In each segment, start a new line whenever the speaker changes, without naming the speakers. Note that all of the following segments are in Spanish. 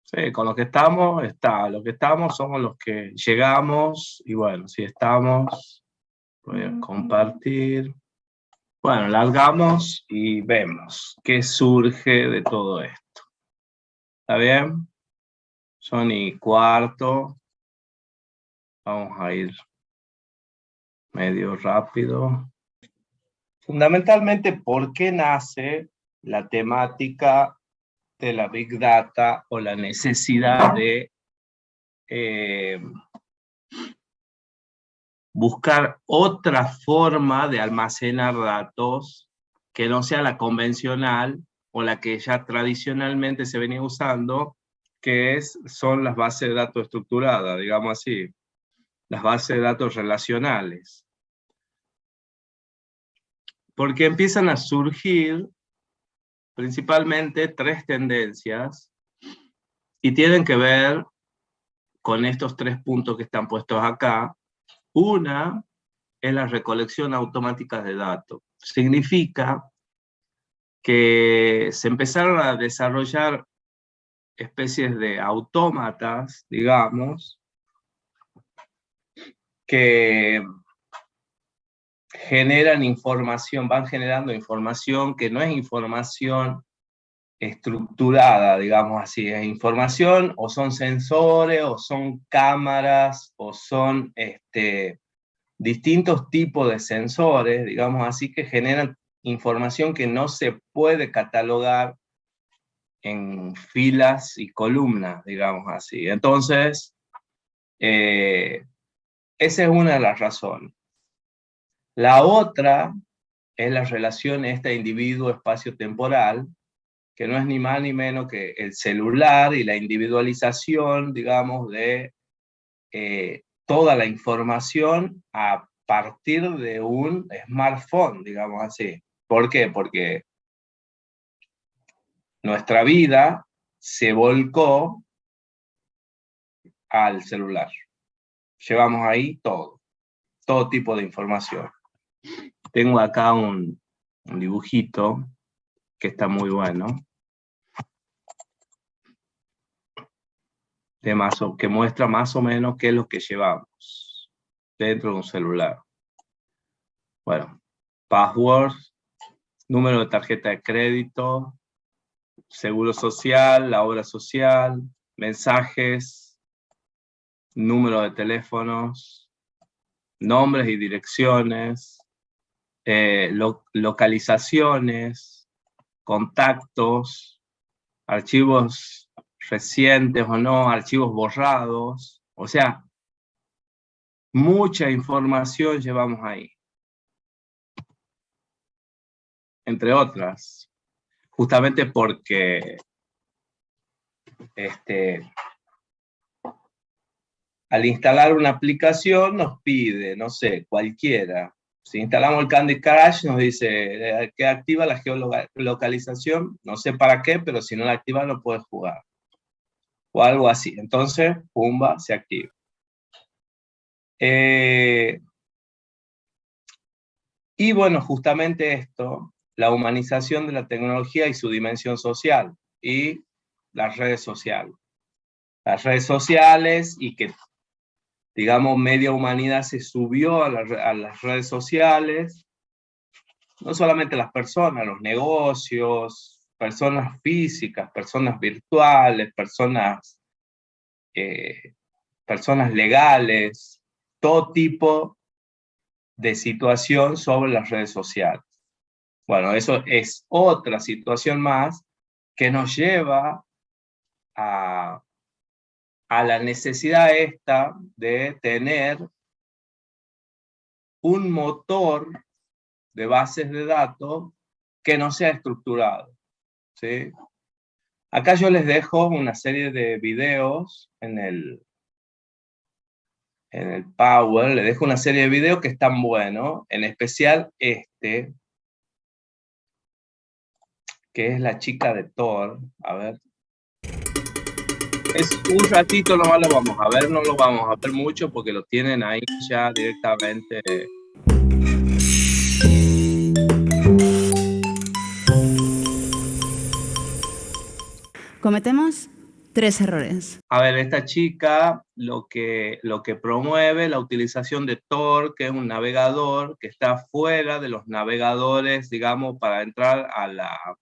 Sí, con los que estamos, está. Los que estamos somos los que llegamos. Y bueno, si estamos, voy a compartir. Bueno, largamos y vemos qué surge de todo esto. ¿Está bien? Son y cuarto. Vamos a ir medio rápido. Fundamentalmente, ¿por qué nace la temática de la Big Data o la necesidad de buscar otra forma de almacenar datos que no sea la convencional o la que ya tradicionalmente se venía usando, que son las bases de datos estructuradas, digamos así, las bases de datos relacionales? Porque empiezan a surgir principalmente tres tendencias y tienen que ver con estos tres puntos que están puestos acá. Una es la recolección automática de datos. Significa que se empezaron a desarrollar especies de autómatas, digamos, que generan información, van generando información que no es información estructurada, digamos así, es información, o son sensores, o son cámaras, o son distintos tipos de sensores, digamos así, que generan información que no se puede catalogar en filas y columnas, digamos así. Entonces, esa es una de las razones. La otra es la relación individuo espacio-temporal, que no es ni más ni menos que el celular y la individualización, digamos, de toda la información a partir de un smartphone, digamos así. ¿Por qué? Porque nuestra vida se volcó al celular. Llevamos ahí todo tipo de información. Tengo acá un dibujito que está muy bueno, que muestra más o menos qué es lo que llevamos dentro de un celular. Bueno, password, número de tarjeta de crédito, seguro social, la obra social, mensajes, número de teléfonos, nombres y direcciones, localizaciones, contactos, archivos recientes o no, archivos borrados. O sea, mucha información llevamos ahí. Entre otras, justamente porque al instalar una aplicación nos pide, no sé, cualquiera. Si instalamos el Candy Crush nos dice que activa la geolocalización, no sé para qué, pero si no la activa no puedes jugar. O algo así. Entonces, pumba, se activa. Y bueno, justamente esto, la humanización de la tecnología y su dimensión social, y las redes sociales. Las redes sociales y que, digamos, media humanidad se subió a las redes sociales, no solamente las personas, los negocios, personas físicas, personas virtuales, personas legales, todo tipo de situación sobre las redes sociales. Bueno, eso es otra situación más que nos lleva a la necesidad de tener un motor de bases de datos que no sea estructurado, ¿sí? Acá yo les dejo una serie de videos en el Power, les dejo una serie de videos que están buenos, en especial que es la chica de Thor. A ver. Es un ratito nomás lo vamos a ver, no lo vamos a ver mucho porque lo tienen ahí ya directamente.
Cometemos 3 errores.
A ver, esta chica lo que promueve la utilización de Tor, que es un navegador que está fuera de los navegadores, digamos, para entrar a la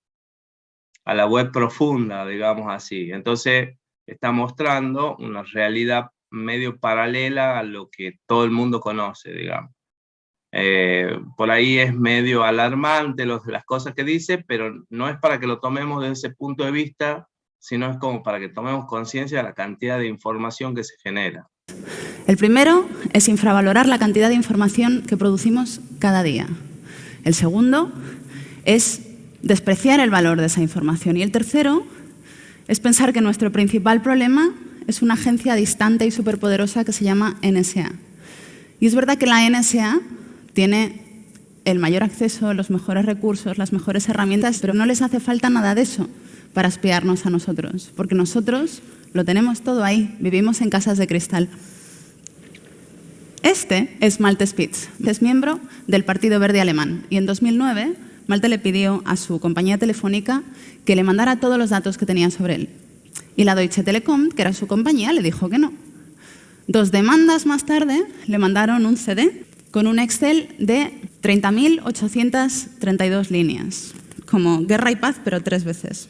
web profunda, digamos así. Entonces, está mostrando una realidad medio paralela a lo que todo el mundo conoce, digamos. Por ahí es medio alarmante las cosas que dice, pero no es para que lo tomemos desde ese punto de vista, sino es como para que tomemos conciencia de la cantidad de información que se genera.
El primero es infravalorar la cantidad de información que producimos cada día. El segundo es despreciar el valor de esa información. Y el tercero es pensar que nuestro principal problema es una agencia distante y superpoderosa que se llama NSA. Y es verdad que la NSA tiene el mayor acceso, los mejores recursos, las mejores herramientas, pero no les hace falta nada de eso para espiarnos a nosotros, porque nosotros lo tenemos todo ahí, vivimos en casas de cristal. Este es Malte Spitz, es miembro del Partido Verde Alemán, y en 2009 Malte le pidió a su compañía telefónica que le mandara todos los datos que tenía sobre él. Y la Deutsche Telekom, que era su compañía, le dijo que no. 2 demandas más tarde le mandaron un CD con un Excel de 30.832 líneas, como Guerra y Paz, pero 3 veces.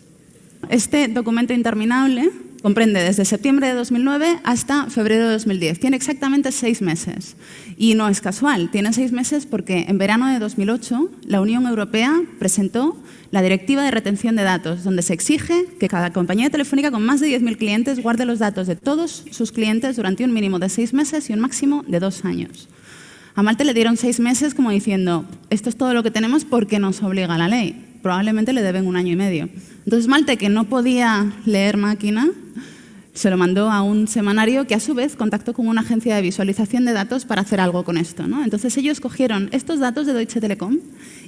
Este documento interminable comprende desde septiembre de 2009 hasta febrero de 2010. Tiene exactamente 6 meses. Y no es casual, tiene 6 meses porque en verano de 2008 la Unión Europea presentó la Directiva de Retención de Datos, donde se exige que cada compañía telefónica con más de 10.000 clientes guarde los datos de todos sus clientes durante un mínimo de 6 meses y un máximo de 2 años. A Malte le dieron 6 meses como diciendo, esto es todo lo que tenemos porque nos obliga la ley. Probablemente le deben 1 año y medio. Entonces Malte, que no podía leer máquina, se lo mandó a un semanario que a su vez contactó con una agencia de visualización de datos para hacer algo con esto, ¿no? Entonces ellos cogieron estos datos de Deutsche Telekom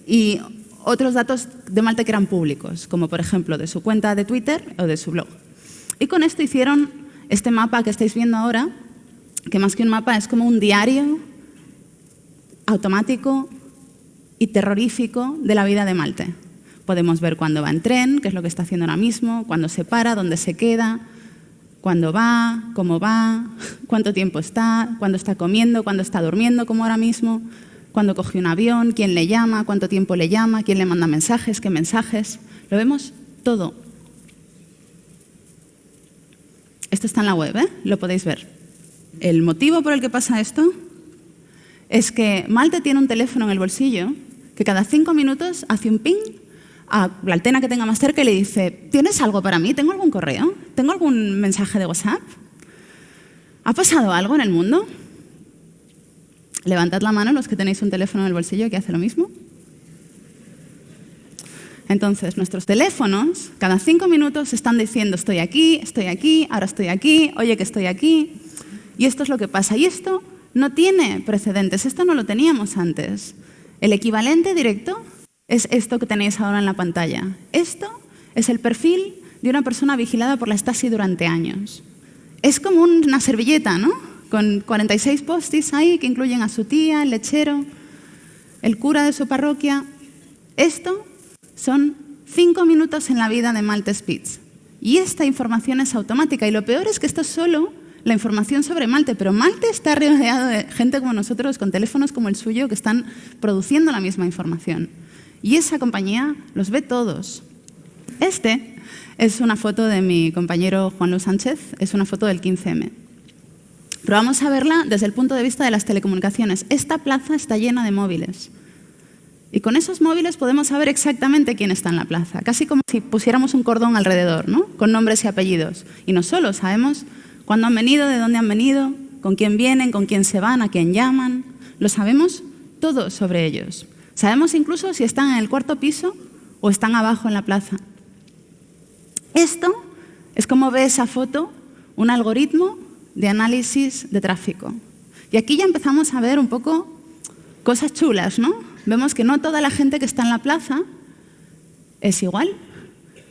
y otros datos de Malte que eran públicos, como por ejemplo de su cuenta de Twitter o de su blog. Y con esto hicieron este mapa que estáis viendo ahora, que más que un mapa es como un diario automático y terrorífico de la vida de Malte. Podemos ver cuándo va en tren, qué es lo que está haciendo ahora mismo, cuándo se para, dónde se queda, cuándo va, cómo va, cuánto tiempo está, cuándo está comiendo, cuándo está durmiendo, como ahora mismo, cuándo coge un avión, quién le llama, cuánto tiempo le llama, quién le manda mensajes, qué mensajes. Lo vemos todo. Esto está en la web, ¿eh? Lo podéis ver. El motivo por el que pasa esto es que Malte tiene un teléfono en el bolsillo que cada 5 minutos hace un ping a la antena que tenga más cerca y le dice, ¿tienes algo para mí? ¿Tengo algún correo? ¿Tengo algún mensaje de WhatsApp? ¿Ha pasado algo en el mundo? Levantad la mano los que tenéis un teléfono en el bolsillo que hace lo mismo. Entonces, nuestros teléfonos cada 5 minutos están diciendo, estoy aquí, ahora estoy aquí, oye que estoy aquí. Y esto es lo que pasa. Y esto no tiene precedentes, esto no lo teníamos antes. El equivalente directo es esto que tenéis ahora en la pantalla. Esto es el perfil de una persona vigilada por la Stasi durante años. Es como una servilleta, ¿no? Con 46 post-its ahí que incluyen a su tía, el lechero, el cura de su parroquia. Esto son 5 minutos en la vida de Malte Spitz. Y esta información es automática. Y lo peor es que esto es solo la información sobre Malte, pero Malte está rodeado de gente como nosotros, con teléfonos como el suyo, que están produciendo la misma información. Y esa compañía los ve todos. Este es una foto de mi compañero Juan Luis Sánchez, es una foto del 15M. Pero vamos a verla desde el punto de vista de las telecomunicaciones. Esta plaza está llena de móviles. Y con esos móviles podemos saber exactamente quién está en la plaza, casi como si pusiéramos un cordón alrededor, ¿no? Con nombres y apellidos. Y no solo sabemos cuándo han venido, de dónde han venido, con quién vienen, con quién se van, a quién llaman. Lo sabemos todo sobre ellos. Sabemos incluso si están en el 4º piso o están abajo en la plaza. Esto es como ve esa foto un algoritmo de análisis de tráfico. Y aquí ya empezamos a ver un poco cosas chulas, ¿no? Vemos que no toda la gente que está en la plaza es igual.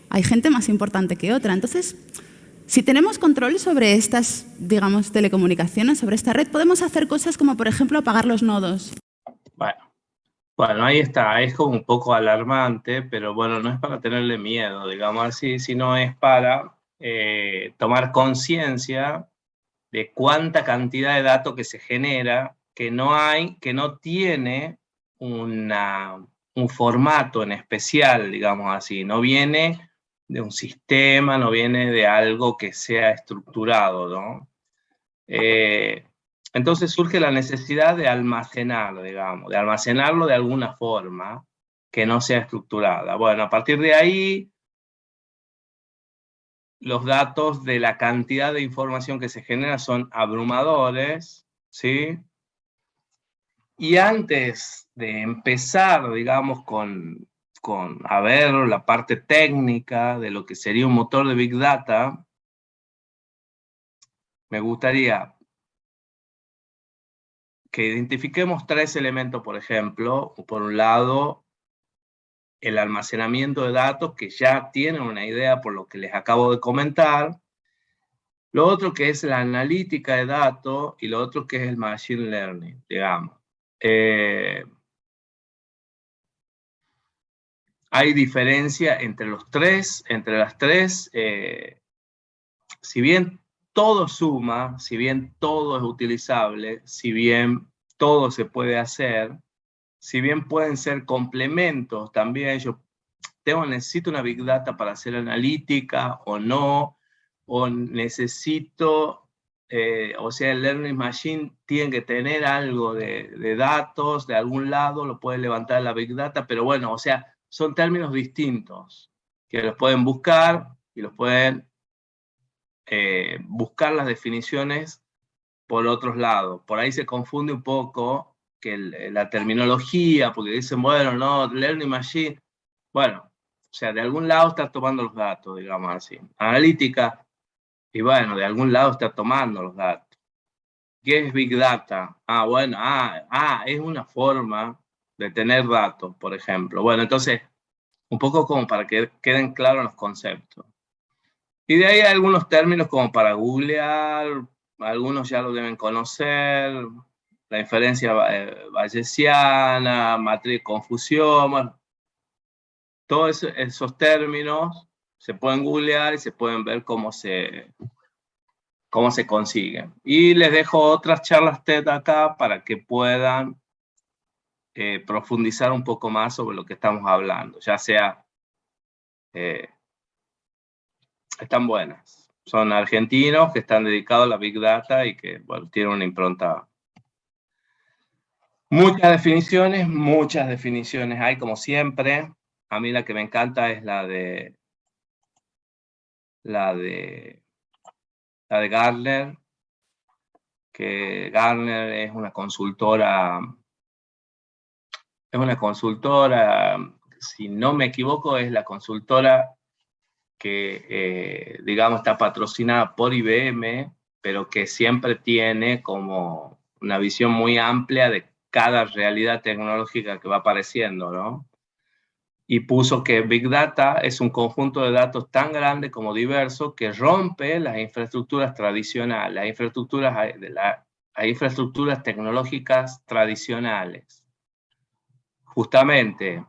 Hay gente más importante que otra. Entonces, si tenemos control sobre estas, digamos, telecomunicaciones, sobre esta red, podemos hacer cosas como, por ejemplo, apagar los nodos.
Bueno, ahí está. Es como un poco alarmante, pero bueno, no es para tenerle miedo, digamos así, sino es para tomar conciencia de cuánta cantidad de datos que se genera, que no tiene un formato en especial, digamos así, no viene de un sistema, no viene de algo que sea estructurado, ¿no? Entonces surge la necesidad de almacenar, digamos, de almacenarlo de alguna forma que no sea estructurada. Bueno, a partir de ahí, los datos de la cantidad de información que se genera son abrumadores, ¿sí? Y antes de empezar, digamos, con a ver la parte técnica de lo que sería un motor de Big Data, me gustaría que identifiquemos tres elementos, por ejemplo. Por un lado, el almacenamiento de datos, que ya tienen una idea por lo que les acabo de comentar. Lo otro que es la analítica de datos y lo otro que es el machine learning, digamos. Hay diferencia entre los tres, entre las tres. Si bien todo suma, si bien todo es utilizable, si bien todo se puede hacer, si bien pueden ser complementos también, yo necesito una Big Data para hacer analítica o no, o necesito, o sea, el Learning Machine tiene que tener algo de datos de algún lado, lo puede levantar la Big Data, pero bueno, o sea, son términos distintos, que los pueden buscar y los pueden buscar las definiciones por otros lados. Por ahí se confunde un poco que la terminología, porque dicen, bueno, no, Learning Machine, bueno, o sea, de algún lado está tomando los datos, digamos así. Analítica, y bueno, de algún lado está tomando los datos. ¿Qué es Big Data? Bueno, es una forma de tener datos, por ejemplo. Bueno, entonces, un poco como para que queden claros los conceptos. Y de ahí hay algunos términos como para googlear, algunos ya lo deben conocer, la inferencia bayesiana, matriz de confusión, bueno, todos esos términos se pueden googlear y se pueden ver cómo se consiguen. Y les dejo otras charlas TED acá para que puedan profundizar un poco más sobre lo que estamos hablando, ya sea, están buenas. Son argentinos que están dedicados a la Big Data y que, bueno, tienen una impronta. Muchas definiciones hay, como siempre. A mí la que me encanta es la de Gartner, que Gartner es una consultora, si no me equivoco, es la consultora que, digamos, está patrocinada por IBM, pero que siempre tiene como una visión muy amplia de cada realidad tecnológica que va apareciendo, ¿no? Y puso que Big Data es un conjunto de datos tan grande como diverso que rompe las infraestructuras tradicionales, las infraestructuras tecnológicas tradicionales. Justamente,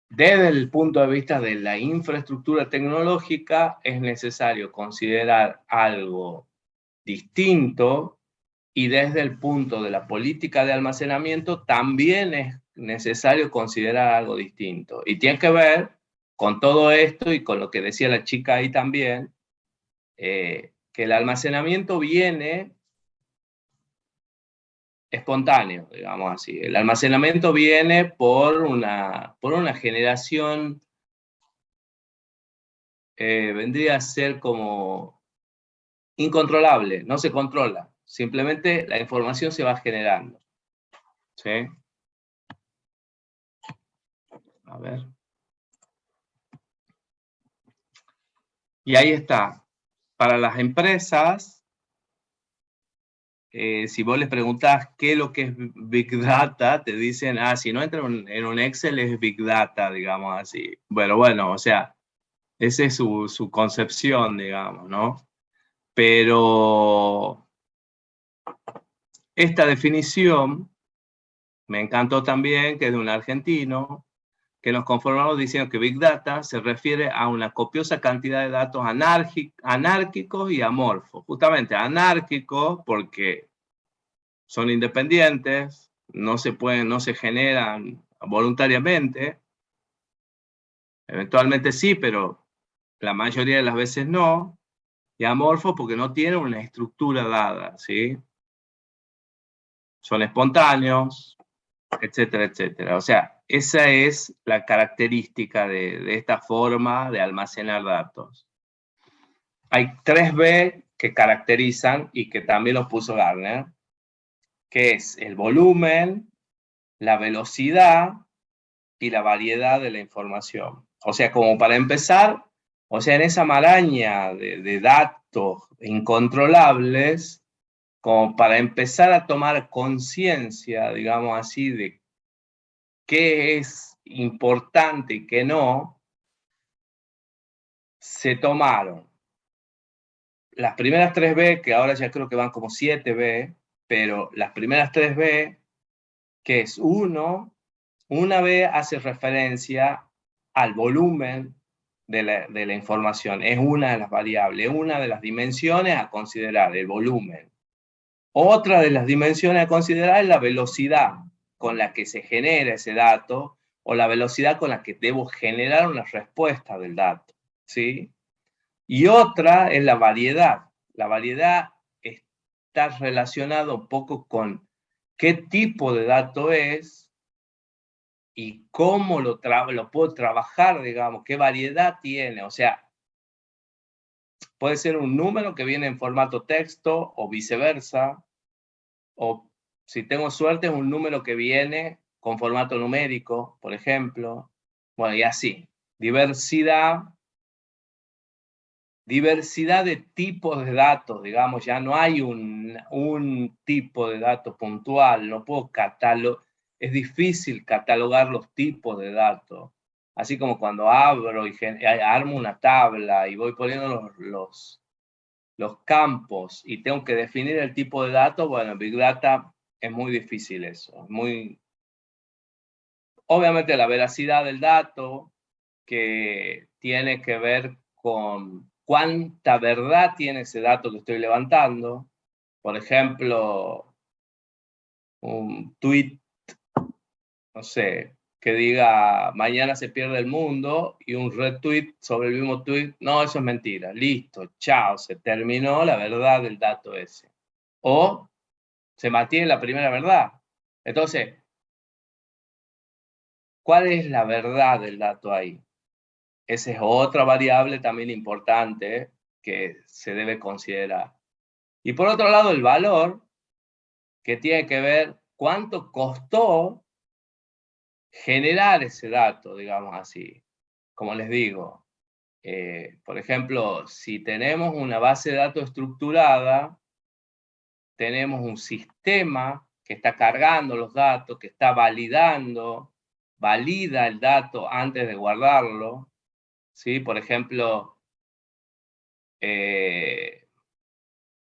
desde el punto de vista de la infraestructura tecnológica, es necesario considerar algo distinto, y desde el punto de la política de almacenamiento también es necesario considerar algo distinto. Y tiene que ver con todo esto y con lo que decía la chica ahí también, que el almacenamiento viene espontáneo, digamos así. El almacenamiento viene por una generación, vendría a ser como incontrolable, no se controla. Simplemente la información se va generando. ¿Sí? A ver. Y ahí está. Para las empresas, si vos les preguntás qué es lo que es Big Data, te dicen, si no entra en un Excel es Big Data, digamos así. Bueno, o sea, esa es su concepción, digamos, ¿no? Pero esta definición me encantó también, que es de un argentino, que nos conformamos diciendo que Big Data se refiere a una copiosa cantidad de datos anárquicos y amorfos. Justamente anárquicos porque son independientes, no se generan voluntariamente, eventualmente sí, pero la mayoría de las veces no, y amorfos porque no tienen una estructura dada, ¿sí? Son espontáneos, etcétera, etcétera. O sea, esa es la característica de esta forma de almacenar datos. Hay 3B que caracterizan y que también los puso Gartner, que es el volumen, la velocidad y la variedad de la información. O sea, como para empezar, o sea, en esa maraña de datos incontrolables, como para empezar a tomar conciencia, digamos así, de qué es importante y qué no, se tomaron las primeras 3B, que ahora ya creo que van como 7B, pero las primeras 3B, que es una B hace referencia al volumen de la información, es una de las variables, una de las dimensiones a considerar, el volumen. Otra de las dimensiones a considerar es la velocidad con la que se genera ese dato o la velocidad con la que debo generar una respuesta del dato, ¿sí? Y otra es la variedad. La variedad está relacionada un poco con qué tipo de dato es y cómo lo puedo trabajar, digamos, qué variedad tiene. O sea, puede ser un número que viene en formato texto o viceversa, o si tengo suerte es un número que viene con formato numérico, por ejemplo. Bueno, y así. Diversidad de tipos de datos, digamos, ya no hay un tipo de datos puntual, no puedo catalogar, es difícil catalogar los tipos de datos. Así como cuando abro y armo una tabla y voy poniendo los campos y tengo que definir el tipo de datos, bueno, Big Data es muy difícil eso. Obviamente la veracidad del dato, que tiene que ver con cuánta verdad tiene ese dato que estoy levantando. Por ejemplo, un tweet, no sé, que diga mañana se pierde el mundo y un retweet sobre el mismo tweet, no, eso es mentira, listo, chao, se terminó la verdad del dato ese. O se mantiene la primera verdad. Entonces, ¿cuál es la verdad del dato ahí? Esa es otra variable también importante que se debe considerar. Y por otro lado, el valor, que tiene que ver cuánto costó generar ese dato, digamos así. Como les digo, por ejemplo, si tenemos una base de datos estructurada, tenemos un sistema que está cargando los datos, que está valida el dato antes de guardarlo, ¿sí? Por ejemplo,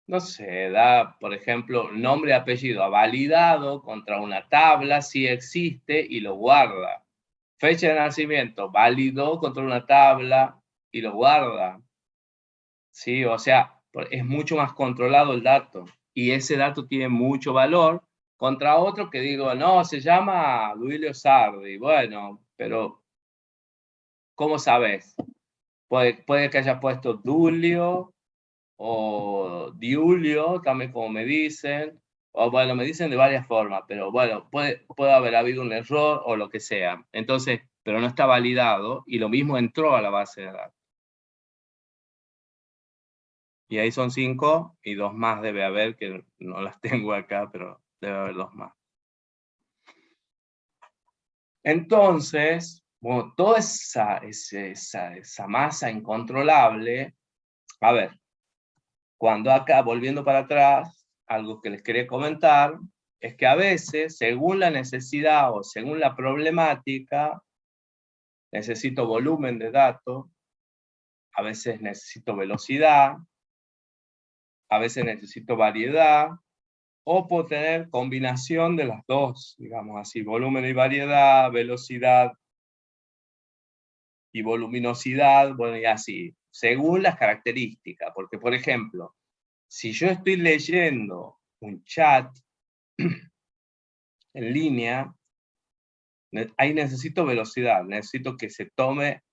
no sé, da, por ejemplo, nombre y apellido, ha validado contra una tabla si existe y lo guarda. Fecha de nacimiento, validó contra una tabla y lo guarda. Sí, o sea, es mucho más controlado el dato y ese dato tiene mucho valor contra otro que digo, no, se llama Duilio Sardi. Bueno, pero ¿cómo sabes? Puede que haya puesto Dulio o Diulio, también como me dicen, o bueno, me dicen de varias formas, pero bueno, puede haber habido un error o lo que sea. Entonces, pero no está validado y lo mismo entró a la base de datos. Y ahí son 5 y 2 más debe haber, que no las tengo acá, pero debe haber 2 más. Entonces, bueno, toda esa masa incontrolable, a ver, cuando acá, volviendo para atrás, algo que les quería comentar, es que a veces, según la necesidad o según la problemática, necesito volumen de datos, a veces necesito velocidad, a veces necesito variedad, o puedo tener combinación de las dos, digamos así, volumen y variedad, velocidad y voluminosidad, bueno, y así, según las características. Porque, por ejemplo, si yo estoy leyendo un chat en línea, ahí necesito velocidad, necesito que se tome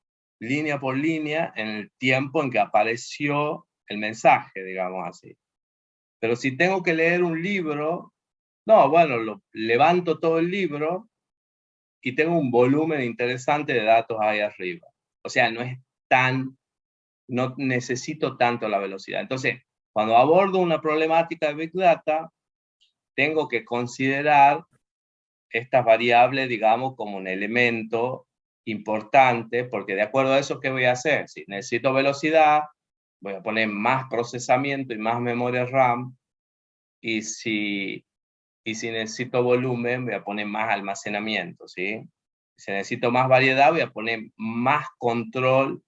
línea por línea en el tiempo en que apareció el mensaje, digamos así. Pero si tengo que leer un libro, no, bueno, levanto todo el libro y tengo un volumen interesante de datos ahí arriba. O sea, no necesito tanto la velocidad. Entonces, cuando abordo una problemática de Big Data, tengo que considerar estas variables, digamos, como un elemento importante, porque de acuerdo a eso, ¿qué voy a hacer? Si necesito velocidad, voy a poner más procesamiento y más memoria RAM, y si necesito volumen, voy a poner más almacenamiento, ¿sí? Si necesito más variedad, voy a poner más control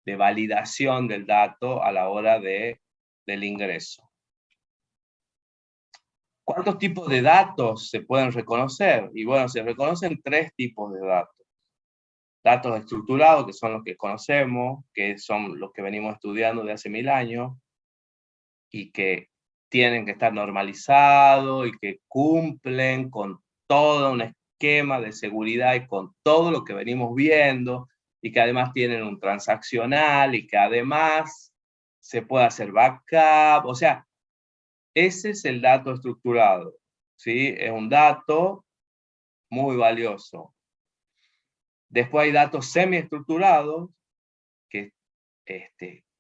de validación del dato a la hora del ingreso. ¿Cuántos tipos de datos se pueden reconocer? Y bueno, se reconocen 3 tipos de datos. Datos estructurados, que son los que conocemos, que son los que venimos estudiando de hace 1000 años, y que tienen que estar normalizados y que cumplen con todo un esquema de seguridad y con todo lo que venimos viendo, y que además tienen un transaccional y que además se puede hacer backup. O sea, ese es el dato estructurado, ¿sí? Es un dato muy valioso. Después hay datos semiestructurados que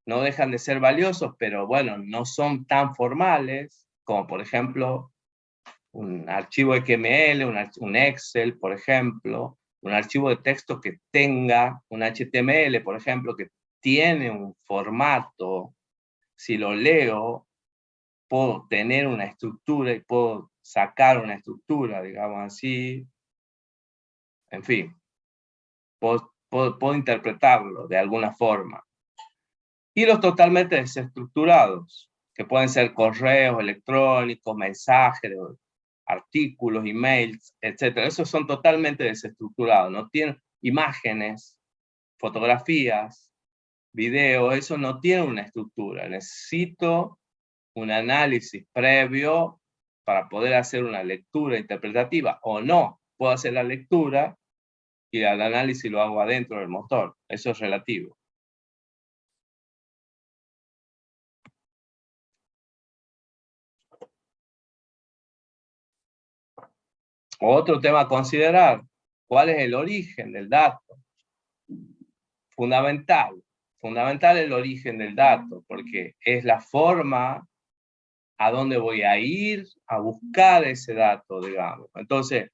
no dejan de ser valiosos, pero bueno, no son tan formales, como por ejemplo un archivo XML, un Excel, por ejemplo, un archivo de texto que tenga un HTML, por ejemplo, que tiene un formato. Si lo leo, puedo tener una estructura y puedo sacar una estructura, digamos así. En fin, puedo interpretarlo de alguna forma. Y los totalmente desestructurados, que pueden ser correos electrónicos, mensajes, artículos, emails, etc. Esos son totalmente desestructurados, no tienen imágenes, fotografías, videos, eso no tiene una estructura. Necesito un análisis previo para poder hacer una lectura interpretativa, o no, puedo hacer la lectura y el análisis lo hago adentro del motor. Eso es relativo. Otro tema a considerar, ¿cuál es el origen del dato? Fundamental el origen del dato, porque es la forma a dónde voy a ir a buscar ese dato, digamos. Entonces,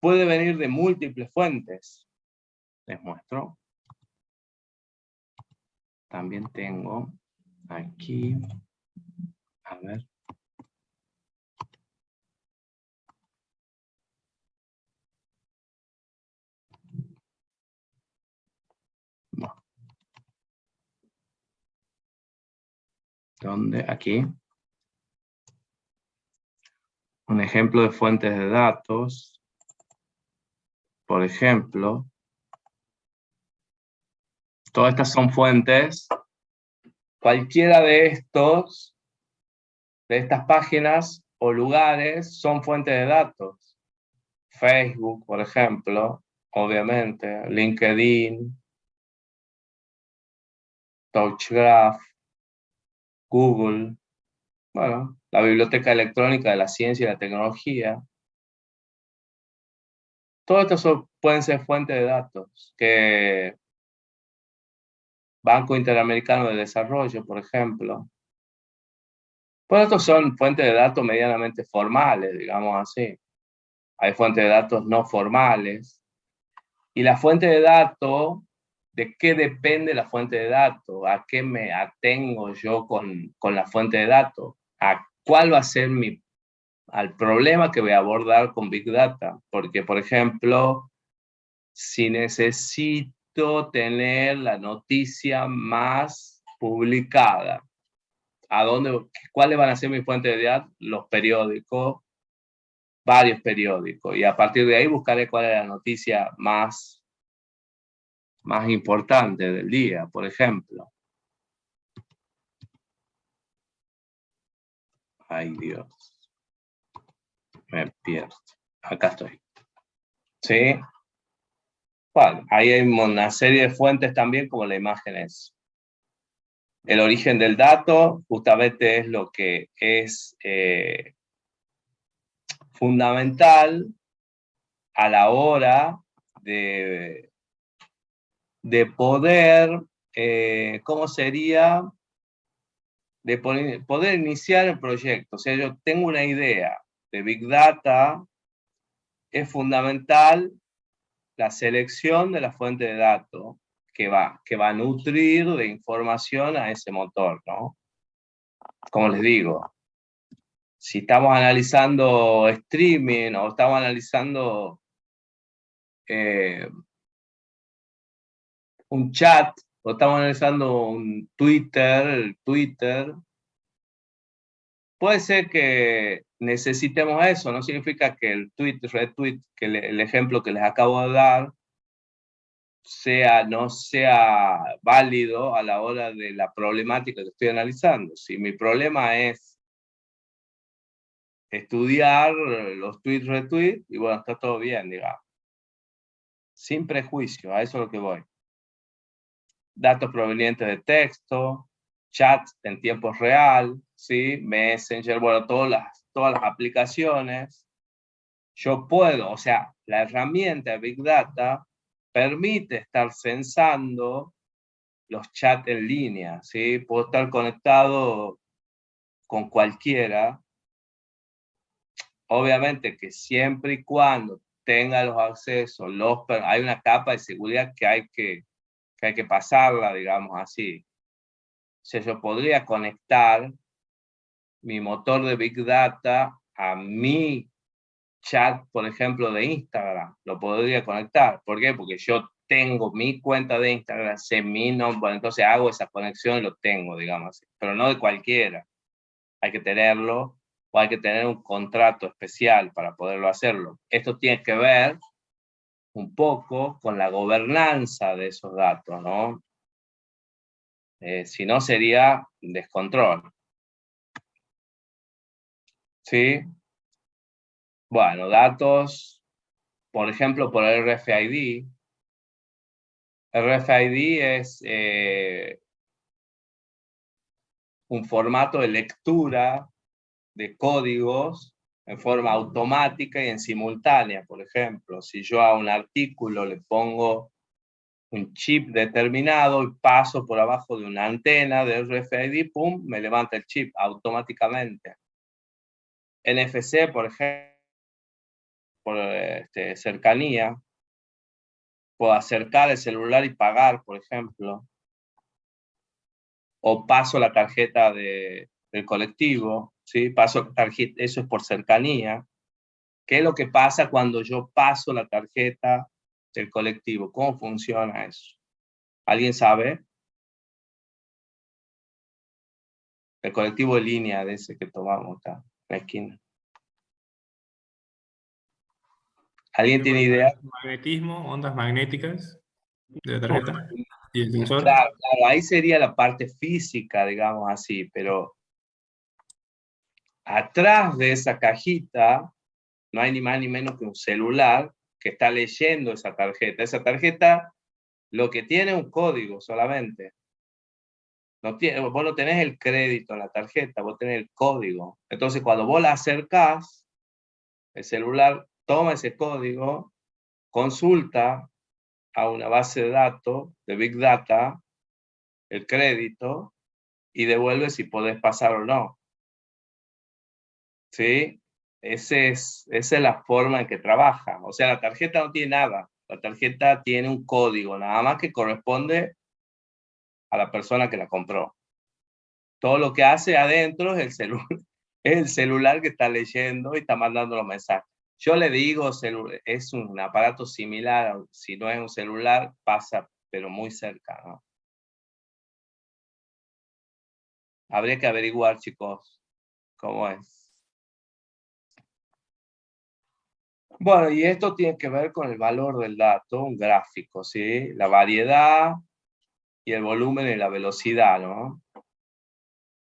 puede venir de múltiples fuentes. Les muestro. También tengo aquí, a ver. No. ¿Dónde? Aquí. Un ejemplo de fuentes de datos. Por ejemplo, todas estas son fuentes. Cualquiera de estas páginas o lugares son fuentes de datos. Facebook, por ejemplo, obviamente, LinkedIn, Touchgraph, Google, bueno, la Biblioteca Electrónica de la Ciencia y la Tecnología. Todo esto pueden ser fuentes de datos, que Banco Interamericano de Desarrollo, por ejemplo. Pues estos son fuentes de datos medianamente formales, digamos así. Hay fuentes de datos no formales. Y la fuente de datos, ¿de qué depende la fuente de datos? ¿A qué me atengo yo con la fuente de datos? ¿A cuál va a ser al problema que voy a abordar con Big Data? Porque, por ejemplo, si necesito tener la noticia más publicada, ¿cuáles van a ser mis fuentes de datos? Los periódicos, varios periódicos, y a partir de ahí buscaré cuál es la noticia más importante del día, por ejemplo. Ay, Dios. Me pierdo. Acá estoy. ¿Sí? Bueno, ahí hay una serie de fuentes también, como la imagen es. El origen del dato justamente es lo que es fundamental a la hora de poder, ¿cómo sería? De poder iniciar el proyecto. O sea, yo tengo una idea de Big Data, es fundamental la selección de la fuente de datos que va a nutrir de información a ese motor, ¿no? Como les digo, si estamos analizando streaming o estamos analizando un chat o estamos analizando un Twitter, puede ser que necesitemos eso, no significa que el retweet, que el ejemplo que les acabo de dar, no sea válido a la hora de la problemática que estoy analizando. Si mi problema es estudiar los tweets, retweets, y bueno, está todo bien, digamos. Sin prejuicio, a eso es lo que voy. Datos provenientes de texto, chats en tiempo real, ¿sí? Messenger, bueno, todas las aplicaciones. Yo puedo, o sea, la herramienta Big Data permite estar censando los chats en línea, ¿sí? Puedo estar conectado con cualquiera. Obviamente que siempre y cuando tenga los accesos, hay una capa de seguridad que hay que pasarla, digamos así. O sea, yo podría conectar mi motor de Big Data a mi chat, por ejemplo, de Instagram. Lo podría conectar. ¿Por qué? Porque yo tengo mi cuenta de Instagram, sé mi nombre, bueno, entonces hago esa conexión y lo tengo, digamos así. Pero no de cualquiera. Hay que tenerlo o hay que tener un contrato especial para poderlo hacerlo. Esto tiene que ver un poco con la gobernanza de esos datos, ¿no? Si no, sería descontrol. ¿Sí? Bueno, datos, por ejemplo, por el RFID. RFID es un formato de lectura de códigos en forma automática y en simultánea. Por ejemplo, si yo a un artículo le pongo un chip determinado y paso por abajo de una antena de RFID, ¡pum!, me levanta el chip automáticamente. NFC, por ejemplo, por cercanía, puedo acercar el celular y pagar, por ejemplo, o paso la tarjeta del colectivo, ¿sí? Paso tarjeta, eso es por cercanía. ¿Qué es lo que pasa cuando yo paso la tarjeta del colectivo? ¿Cómo funciona eso? ¿Alguien sabe? El colectivo de línea de ese que tomamos acá en la esquina. ¿Alguien tiene idea?
Magnetismo, ondas magnéticas de la tarjeta y el sensor.
Claro, ahí sería la parte física, digamos así, pero atrás de esa cajita no hay ni más ni menos que un celular que está leyendo esa tarjeta. Esa tarjeta lo que tiene es un código solamente. Vos no tenés el crédito en la tarjeta, vos tenés el código. Entonces, cuando vos la acercás, el celular toma ese código, consulta a una base de datos de Big Data el crédito y devuelve si podés pasar o no. ¿Sí? Esa es la forma en que trabaja. O sea, la tarjeta no tiene nada. La tarjeta tiene un código, nada más que corresponde a la persona que la compró. Todo lo que hace adentro es el celular que está leyendo y está mandando los mensajes. Yo le digo, es un aparato similar, si no es un celular, pasa, pero muy cerca, ¿no? Habría que averiguar, chicos, cómo es. Bueno, y esto tiene que ver con el valor del dato, un gráfico, ¿sí? La variedad y el volumen y la velocidad, ¿no?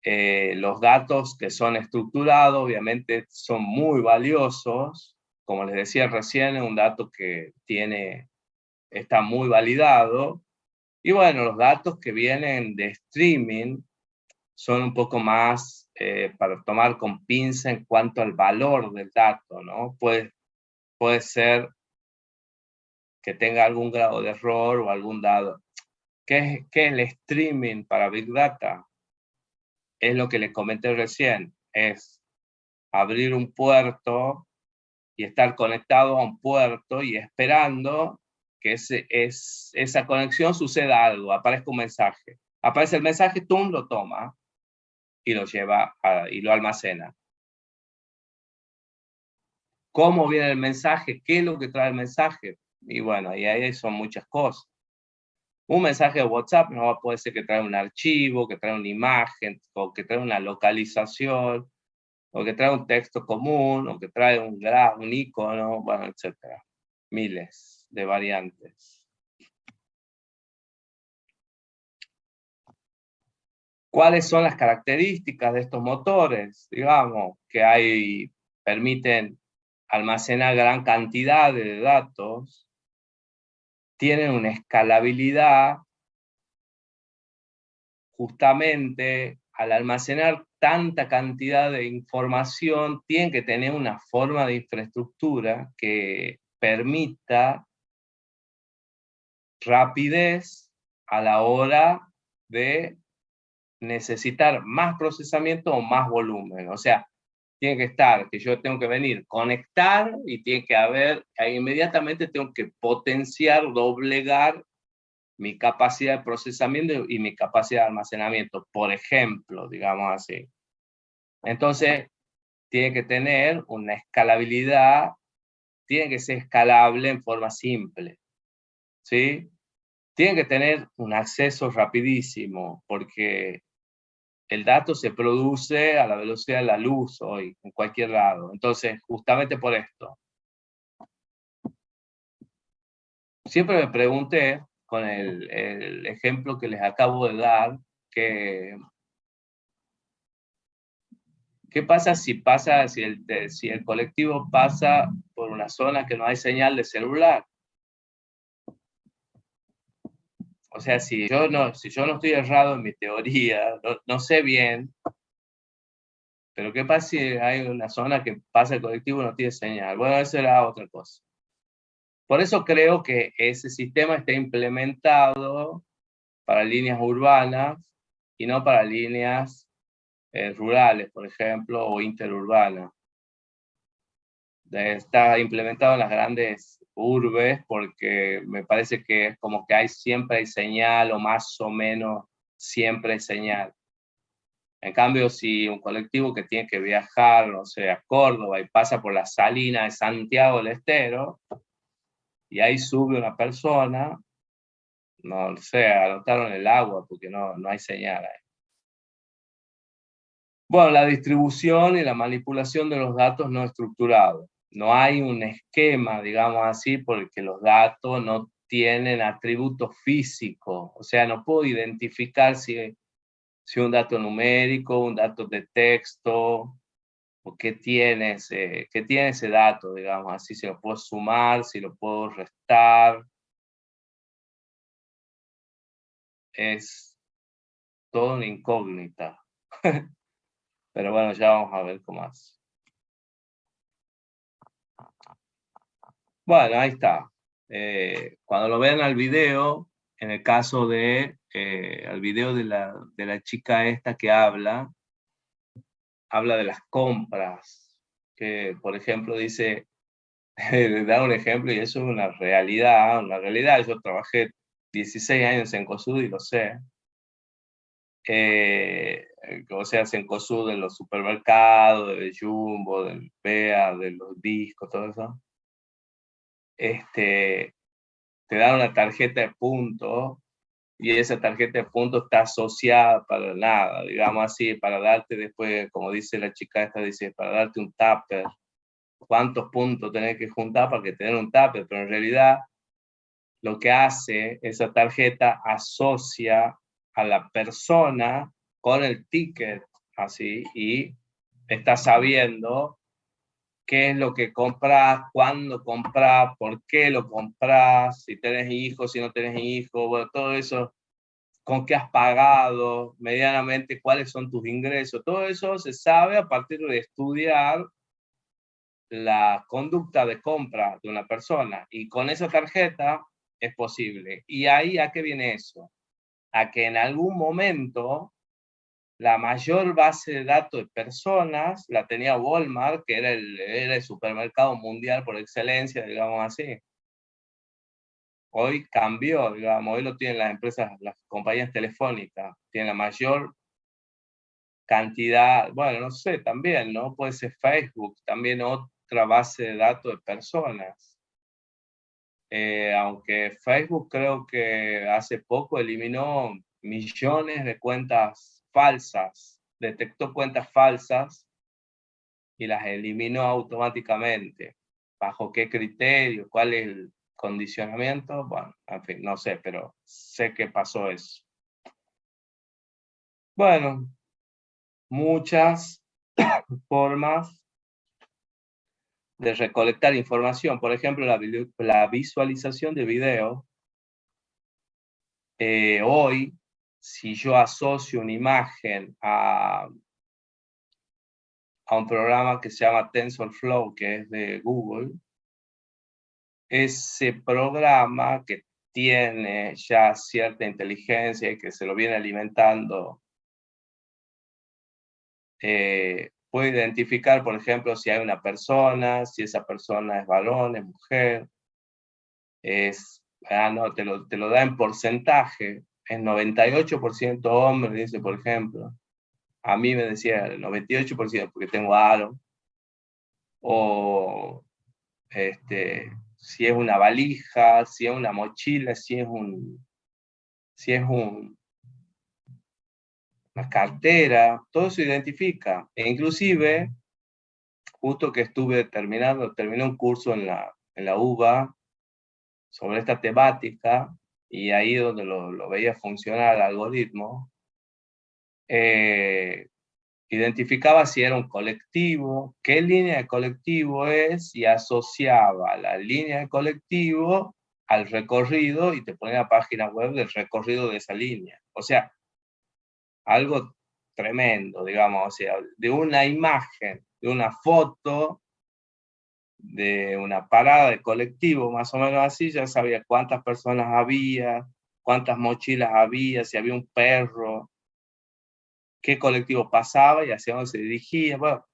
Los datos que son estructurados, obviamente, son muy valiosos. Como les decía recién, es un dato que está muy validado. Y bueno, los datos que vienen de streaming son un poco más para tomar con pinza en cuanto al valor del dato, ¿no? Puede ser que tenga algún grado de error o algún dado. ¿Qué es el streaming para Big Data? Es lo que les comenté recién, es abrir un puerto y estar conectado a un puerto y esperando que esa conexión suceda algo, aparezca un mensaje. Aparece el mensaje, tú lo toma y lo lleva y lo almacena. ¿Cómo viene el mensaje? ¿Qué es lo que trae el mensaje? Y bueno, y ahí son muchas cosas. Un mensaje de WhatsApp no puede ser que trae un archivo, que trae una imagen, o que trae una localización, o que trae un texto común, o que trae un icono, bueno, etcétera. Miles de variantes. ¿Cuáles son las características de estos motores? Digamos que permiten almacenar gran cantidad de datos, tienen una escalabilidad. Justamente al almacenar tanta cantidad de información, tienen que tener una forma de infraestructura que permita rapidez a la hora de necesitar más procesamiento o más volumen. O sea, tiene que estar, que yo tengo que venir, conectar y tiene que haber, inmediatamente tengo que potenciar, doblegar mi capacidad de procesamiento y mi capacidad de almacenamiento, por ejemplo, digamos así. Entonces, tiene que tener una escalabilidad, tiene que ser escalable en forma simple, ¿sí? Tiene que tener un acceso rapidísimo, porque el dato se produce a la velocidad de la luz hoy, en cualquier lado. Entonces, justamente por esto. Siempre me pregunté, con el ejemplo que les acabo de dar, que ¿qué pasa si el colectivo pasa por una zona que no hay señal de celular? O sea, si yo no estoy errado en mi teoría, no sé bien, pero ¿qué pasa si hay una zona que pasa el colectivo y no tiene señal? Bueno, eso era otra cosa. Por eso creo que ese sistema está implementado para líneas urbanas y no para líneas rurales, por ejemplo, o interurbanas. Está implementado en las grandes urbes porque me parece que es como que siempre hay señal o más o menos siempre hay señal. En cambio, si un colectivo que tiene que viajar, no sé, a Córdoba y pasa por la Salina de Santiago del Estero y ahí sube una persona, no sé, anotaron el agua porque no hay señal ahí. Bueno, la distribución y la manipulación de los datos no estructurados. No hay un esquema, digamos así, porque los datos no tienen atributos físicos. O sea, no puedo identificar si un dato numérico, un dato de texto, o qué tiene ese dato, digamos así, si lo puedo sumar, si lo puedo restar. Es todo una incógnita. Pero bueno, ya vamos a ver cómo es. Bueno, ahí está. Cuando lo vean al video, en el caso al video de la chica esta que habla de las compras, que por ejemplo dice, le da un ejemplo y eso es una realidad. Yo trabajé 16 años en Cosud y lo sé. O sea, en Cosud, de los supermercados, de Jumbo, del Bea, de los discos, todo eso. Te dan una tarjeta de puntos y esa tarjeta de puntos está asociada para nada, digamos así, para darte después, como dice la chica esta, dice, para darte un tupper, cuántos puntos tenés que juntar para que te den un tupper, pero en realidad lo que hace esa tarjeta asocia a la persona con el ticket, así, y está sabiendo qué es lo que compras, cuándo compras, por qué lo compras, si tenés hijos, si no tenés hijos, bueno, todo eso, con qué has pagado, medianamente cuáles son tus ingresos, todo eso se sabe a partir de estudiar la conducta de compra de una persona, y con esa tarjeta es posible. Y ahí, ¿a qué viene eso? A que en algún momento la mayor base de datos de personas la tenía Walmart, que era el supermercado mundial por excelencia, digamos así. Hoy cambió, digamos, hoy lo tienen las empresas, las compañías telefónicas, tienen la mayor cantidad, bueno, no sé, también, ¿no? Puede ser Facebook, también otra base de datos de personas. Aunque Facebook creo que hace poco eliminó millones de cuentas falsas, detectó cuentas falsas y las eliminó automáticamente. ¿Bajo qué criterio? ¿Cuál es el condicionamiento? Bueno, en fin, no sé, pero sé que pasó eso. Bueno, muchas formas de recolectar información. Por ejemplo, la visualización de video. Hoy, si yo asocio una imagen a un programa que se llama TensorFlow, que es de Google, ese programa que tiene ya cierta inteligencia y que se lo viene alimentando, puede identificar, por ejemplo, si hay una persona, si esa persona es varón, es mujer, no, te lo da en porcentaje, es 98% hombre, dice, por ejemplo. A mí me decía el 98% porque tengo aro, o si es una valija, si es una mochila, si es una cartera, todo eso identifica. E inclusive, justo que terminé un curso en la UBA sobre esta temática, y ahí donde lo veía funcionar el algoritmo, identificaba si era un colectivo, qué línea de colectivo es, y asociaba la línea de colectivo al recorrido y te ponía la página web del recorrido de esa línea. O sea, algo tremendo, digamos, o sea, de una imagen, de una foto, de una parada de colectivo, más o menos así, ya sabía cuántas personas había, cuántas mochilas había, si había un perro, qué colectivo pasaba y hacia dónde se dirigía. Bueno,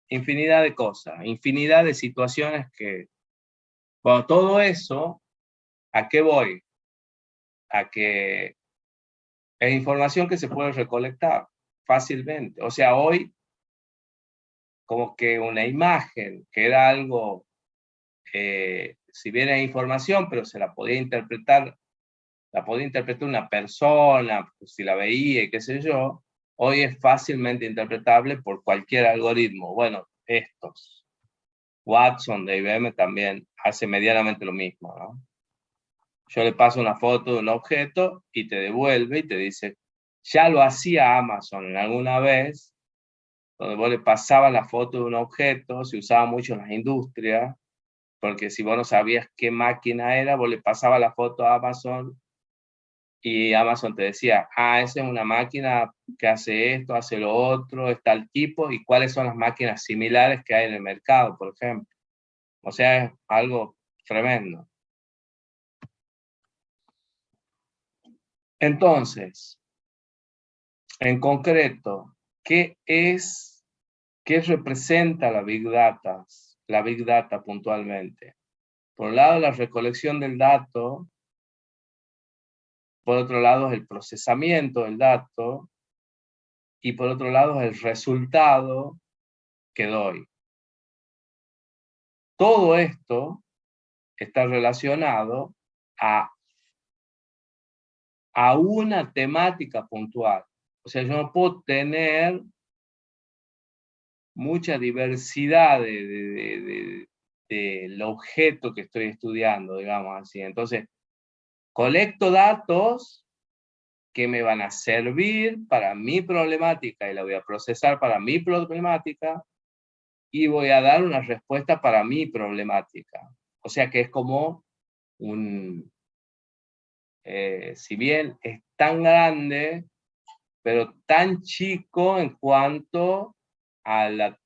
infinidad de cosas, infinidad de situaciones que, bueno, todo eso, ¿a qué voy? A que es información que se puede recolectar fácilmente. O sea, hoy, como que una imagen, que era algo, si bien es información, pero se la podía interpretar una persona, pues, si la veía y qué sé yo, hoy es fácilmente interpretable por cualquier algoritmo. Bueno, estos. Watson de IBM también hace medianamente lo mismo, ¿no? Yo le paso una foto de un objeto y te devuelve y te dice, ya lo hacía Amazon alguna vez, donde vos le pasabas la foto de un objeto, se usaba mucho en las industrias, porque si vos no sabías qué máquina era, vos le pasabas la foto a Amazon y Amazon te decía, esa es una máquina que hace esto, hace lo otro, está el tipo, y cuáles son las máquinas similares que hay en el mercado, por ejemplo. O sea, es algo tremendo. Entonces, en concreto, ¿qué representa la Big Data? La Big Data puntualmente. Por un lado, la recolección del dato. Por otro lado, es el procesamiento del dato. Y por otro lado, es el resultado que doy. Todo esto está relacionado a una temática puntual. O sea, yo no puedo tener mucha diversidad del objeto que estoy estudiando, digamos así. Entonces, colecto datos que me van a servir para mi problemática y la voy a procesar para mi problemática y voy a dar una respuesta para mi problemática. O sea que es como si bien es tan grande, pero tan chico en cuanto a la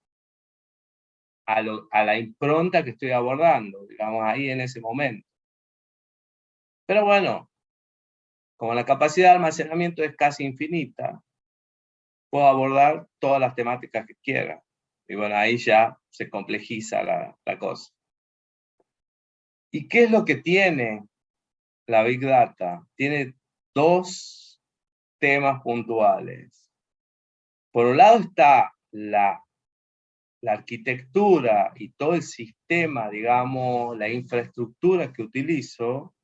impronta que estoy abordando, digamos, ahí en ese momento. Pero bueno, como la capacidad de almacenamiento es casi infinita, puedo abordar todas las temáticas que quiera. Y bueno, ahí ya se complejiza la cosa. ¿Y qué es lo que tiene la Big Data? Tiene dos temas puntuales. Por un lado está la arquitectura y todo el sistema, digamos, la infraestructura que utilizo,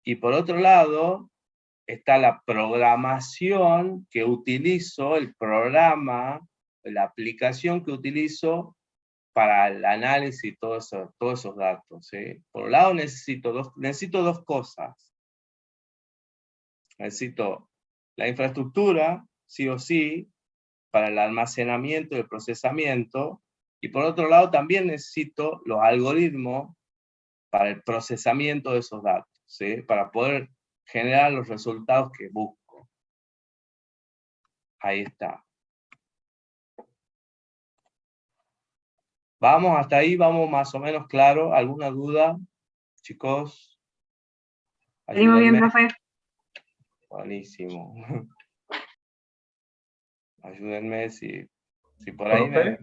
y por otro lado está la programación que utilizo, el programa, la aplicación que utilizo para el análisis de todos esos datos. ¿Sí? Por un lado necesito dos cosas. Necesito la infraestructura, sí o sí, para el almacenamiento y el procesamiento, y por otro lado también necesito los algoritmos para el procesamiento de esos datos, ¿sí? Para poder generar los resultados que busco. Ahí está. Vamos hasta ahí, vamos más o menos claro. ¿Alguna duda, chicos?
Venimos bien, profe.
Buenísimo. Ayúdenme si por ahí
Profe,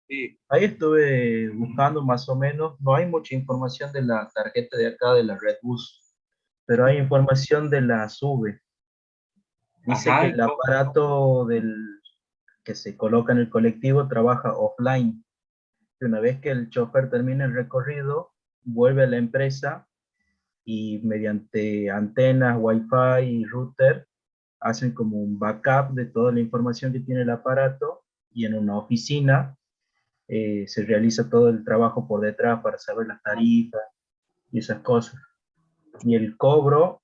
Sí.
ahí estuve buscando más o menos, no hay mucha información de la tarjeta de acá de la Redbus, pero hay información de la SUBE. Dice
Ajá,
que el aparato que se coloca en el colectivo trabaja offline. Y una vez que el chofer termina el recorrido, vuelve a la empresa y mediante antenas, Wi-Fi y router hacen como un backup de toda la información que tiene el aparato, y en una oficina se realiza todo el trabajo por detrás para saber las tarifas y esas cosas. Y el cobro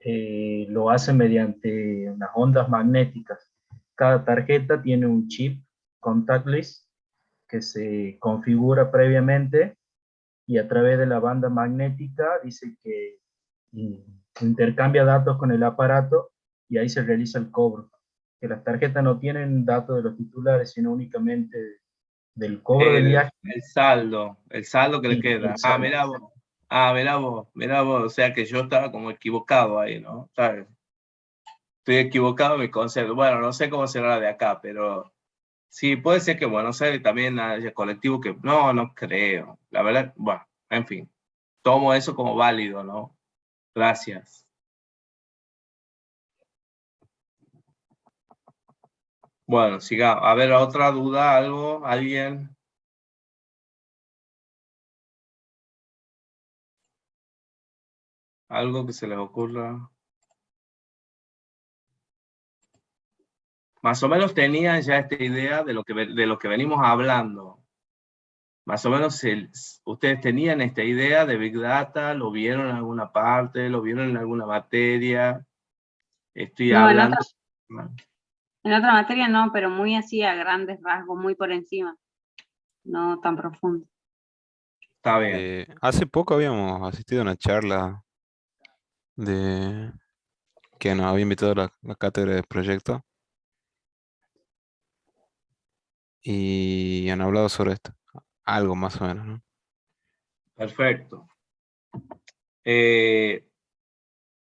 lo hacen mediante unas ondas magnéticas. Cada tarjeta tiene un chip contactless que se configura previamente, y a través de la banda magnética dice que intercambia datos con el aparato, y ahí se realiza el cobro. Que las tarjetas no tienen datos de los titulares, sino únicamente del cobro del viaje.
el saldo que le queda. Mirá vos, o sea que yo estaba como equivocado ahí, ¿no? ¿Sabes? Estoy equivocado en mi concepto. Bueno, no sé cómo será de acá, pero sí, puede ser que en Buenos Aires también haya colectivo que no creo. La verdad, bueno, en fin, tomo eso como válido, ¿no? Gracias. Bueno, sigamos. A ver, otra duda, algo, alguien. Algo que se les ocurra. Más o menos tenían ya esta idea de lo que venimos hablando. Más o menos ustedes tenían esta idea de Big Data, lo vieron en alguna parte, lo vieron en alguna materia. Estoy hablando.
En otra materia no, pero muy así a grandes rasgos, muy por encima. No tan profundo.
Está bien.
Hace poco habíamos asistido a una charla que nos había invitado la cátedra de proyecto y han hablado sobre esto, algo más o menos, ¿no?
Perfecto.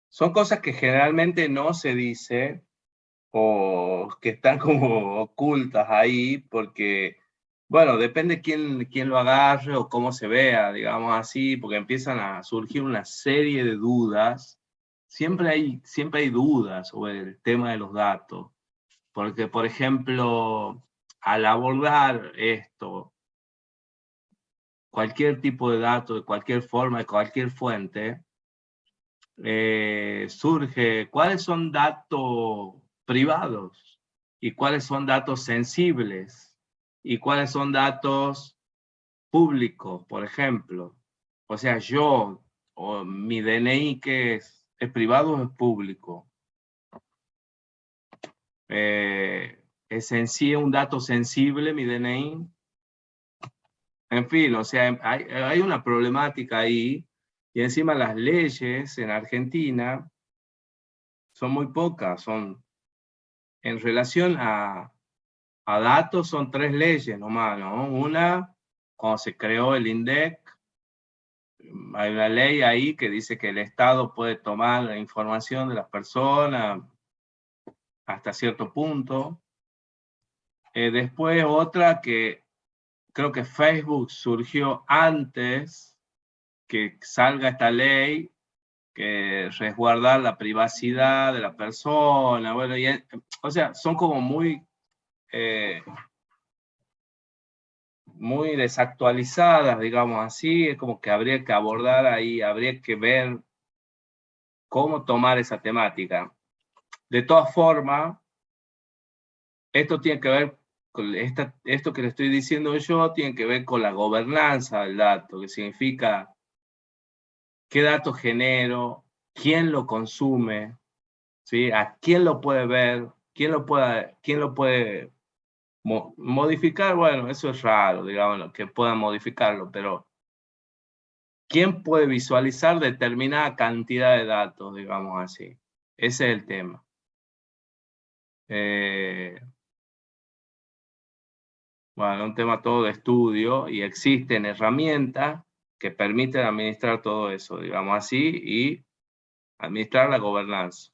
Son cosas que generalmente no se dice o que están como ocultas ahí porque, bueno, depende quién lo agarre o cómo se vea, digamos así, porque empiezan a surgir una serie de dudas. Siempre hay dudas sobre el tema de los datos, porque, por ejemplo, al abordar esto, cualquier tipo de dato, de cualquier forma, de cualquier fuente, surge cuáles son datos privados y cuáles son datos sensibles. y cuáles son datos públicos, por ejemplo. O sea, yo, o mi DNI, que es privado o es público. ¿Es en sí un dato sensible mi DNI? En fin, o sea, hay una problemática ahí, y encima las leyes en Argentina son muy pocas, son en relación a datos son 3 leyes nomás, ¿no? Una, cuando se creó el INDEC, hay una ley ahí que dice que el Estado puede tomar la información de las personas hasta cierto punto. Después otra que creo que Facebook surgió antes que salga esta ley, que resguardar la privacidad de la persona. Bueno, o sea, son como muy desactualizadas, digamos así. Es como que habría que abordar ahí, habría que ver cómo tomar esa temática. De todas formas, esto tiene que ver con esto que le estoy diciendo yo, tiene que ver con la gobernanza del dato, que significa qué datos genero, quién lo consume, ¿sí? A quién lo puede ver, quién lo puede modificar. Bueno, eso es raro, digamos, que puedan modificarlo, pero ¿quién puede visualizar determinada cantidad de datos, digamos así? Ese es el tema. Bueno, un tema todo de estudio, y existen herramientas que permiten administrar todo eso, digamos así, y administrar la gobernanza.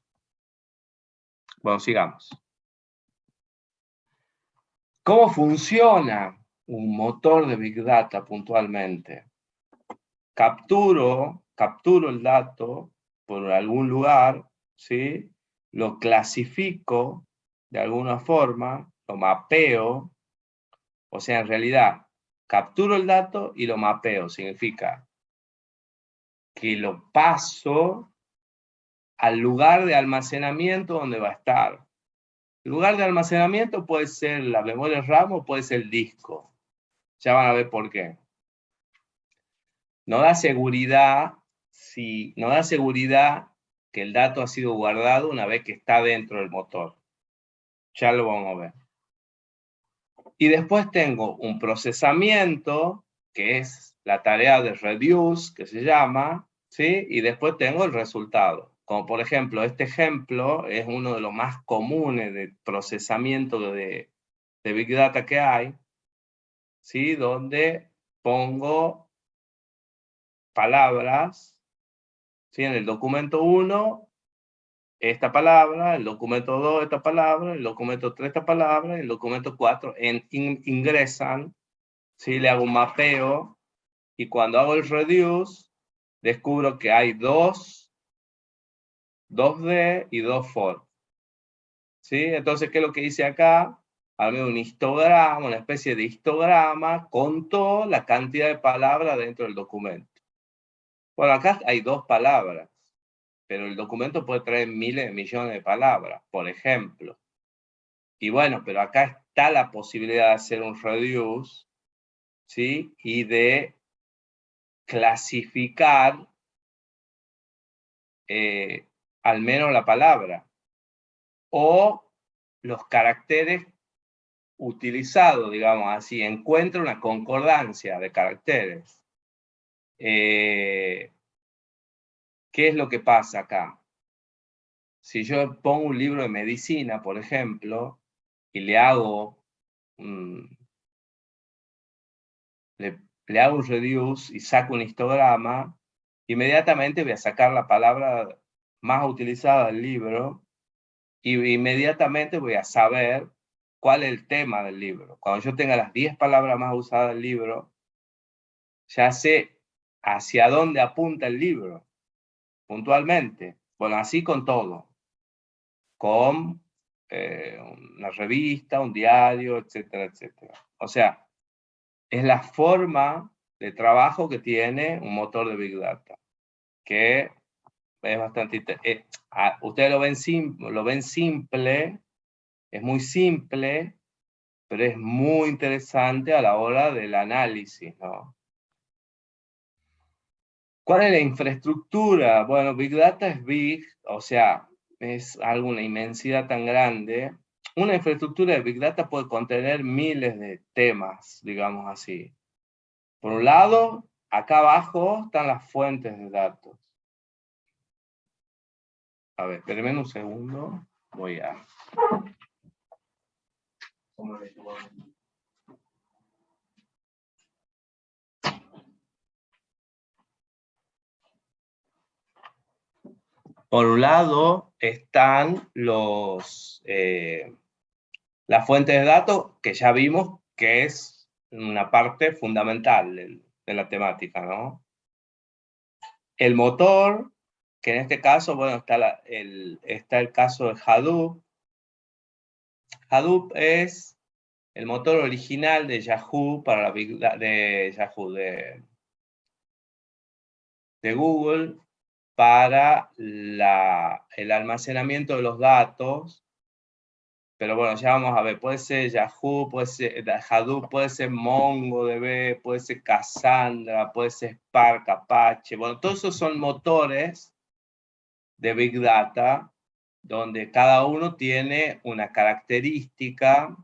Bueno, sigamos. ¿Cómo funciona un motor de Big Data puntualmente? Capturo el dato por algún lugar, ¿sí? Lo clasifico de alguna forma, lo mapeo. O sea, en realidad, capturo el dato y lo mapeo. Significa que lo paso al lugar de almacenamiento donde va a estar. El lugar de almacenamiento puede ser la memoria RAM o puede ser el disco. Ya van a ver por qué. No da seguridad que el dato ha sido guardado una vez que está dentro del motor. Ya lo vamos a ver. Y después tengo un procesamiento, que es la tarea de reduce, que se llama, ¿sí? Y después tengo el resultado. Como por ejemplo, este ejemplo es uno de los más comunes de procesamiento de Big Data que hay, ¿sí? Donde pongo palabras, ¿sí? En el documento 1, esta palabra, el documento 2, esta palabra, el documento 3, esta palabra, el documento 4, ingresan, ¿sí? Le hago un mapeo, y cuando hago el reduce, descubro que hay 2D y 2 for. ¿Sí? Entonces, ¿qué es lo que hice acá? Armé un histograma, una especie de histograma, contó la cantidad de palabras dentro del documento. Bueno, acá hay 2 palabras, pero el documento puede traer miles de millones de palabras, por ejemplo. Y bueno, pero acá está la posibilidad de hacer un reduce, ¿sí? Y de clasificar al menos la palabra o los caracteres utilizados, digamos así. Encuentro una concordancia de caracteres. ¿Qué es lo que pasa acá? Si yo pongo un libro de medicina, por ejemplo, y le hago un reduce y saco un histograma, inmediatamente voy a sacar la palabra más utilizada del libro, y inmediatamente voy a saber cuál es el tema del libro. Cuando yo tenga las 10 palabras más usadas del libro, ya sé hacia dónde apunta el libro, puntualmente. Bueno, así con todo. Con una revista, un diario, etcétera, etcétera. O sea, es la forma de trabajo que tiene un motor de Big Data, que es bastante... ustedes lo ven simple, es muy simple, pero es muy interesante a la hora del análisis, ¿no? ¿Cuál es la infraestructura? Bueno, Big Data es big, o sea, es algo, una inmensidad tan grande. Una infraestructura de Big Data puede contener miles de temas, digamos así. Por un lado, acá abajo están las fuentes de datos. A ver, espérenme un segundo. Voy a... Por un lado están las fuentes de datos, que ya vimos que es una parte fundamental de la temática, ¿no? El motor, que en este caso, bueno, está el caso de Hadoop. Hadoop es el motor original de Yahoo para la Big Data, de Google para el almacenamiento de los datos. Pero bueno, ya vamos a ver, puede ser Yahoo, puede ser Hadoop, puede ser MongoDB, puede ser Cassandra, puede ser Spark, Apache. Bueno, todos esos son motores de Big Data, donde cada uno tiene una característica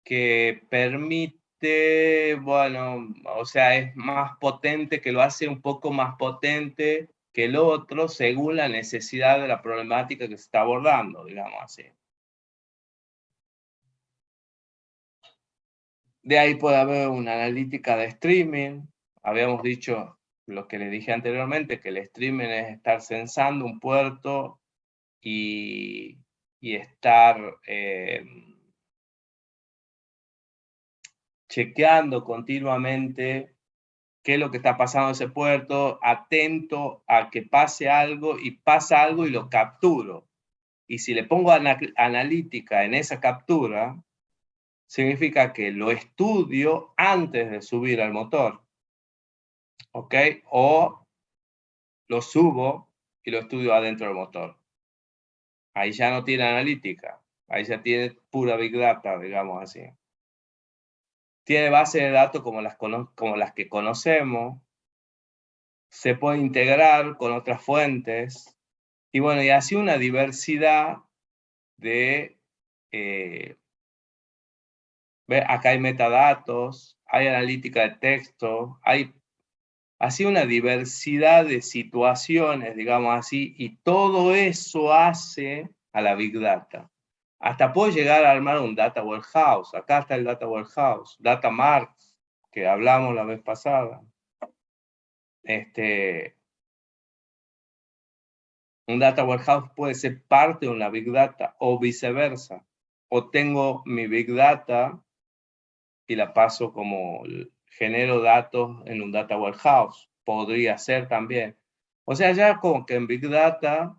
que permite, bueno, o sea, es más potente, que lo hace un poco más potente que el otro según la necesidad de la problemática que se está abordando, digamos así. De ahí puede haber una analítica de streaming. Habíamos dicho lo que les dije anteriormente, que el streaming es estar censando un puerto y estar chequeando continuamente qué es lo que está pasando en ese puerto, atento a que pase algo y pasa algo y lo capturo. Y si le pongo analítica en esa captura, significa que lo estudio antes de subir al motor. ¿Ok? O lo subo y lo estudio adentro del motor. Ahí ya no tiene analítica. Ahí ya tiene pura Big Data, digamos así. Tiene bases de datos como las que conocemos. Se puede integrar con otras fuentes. Y bueno, y así una diversidad de... acá hay metadatos, hay analítica de texto, hay así una diversidad de situaciones, digamos así, y todo eso hace a la Big Data. Hasta puedo llegar a armar un Data Warehouse. Acá está el Data Warehouse, Data Mart, que hablamos la vez pasada. Un Data Warehouse puede ser parte de una Big Data o viceversa. O tengo mi Big Data y la paso como genero datos en un Data Warehouse. Podría ser también. O sea, ya como que en Big Data,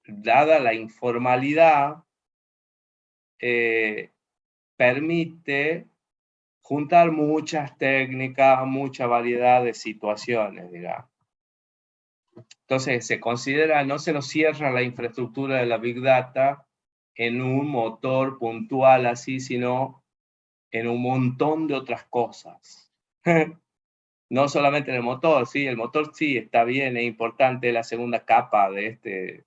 dada la informalidad, permite juntar muchas técnicas, mucha variedad de situaciones, digamos. Entonces, se considera, no se nos cierra la infraestructura de la Big Data en un motor puntual así, sino en un montón de otras cosas. No solamente en el motor, sí, el motor sí está bien, es importante, la segunda capa de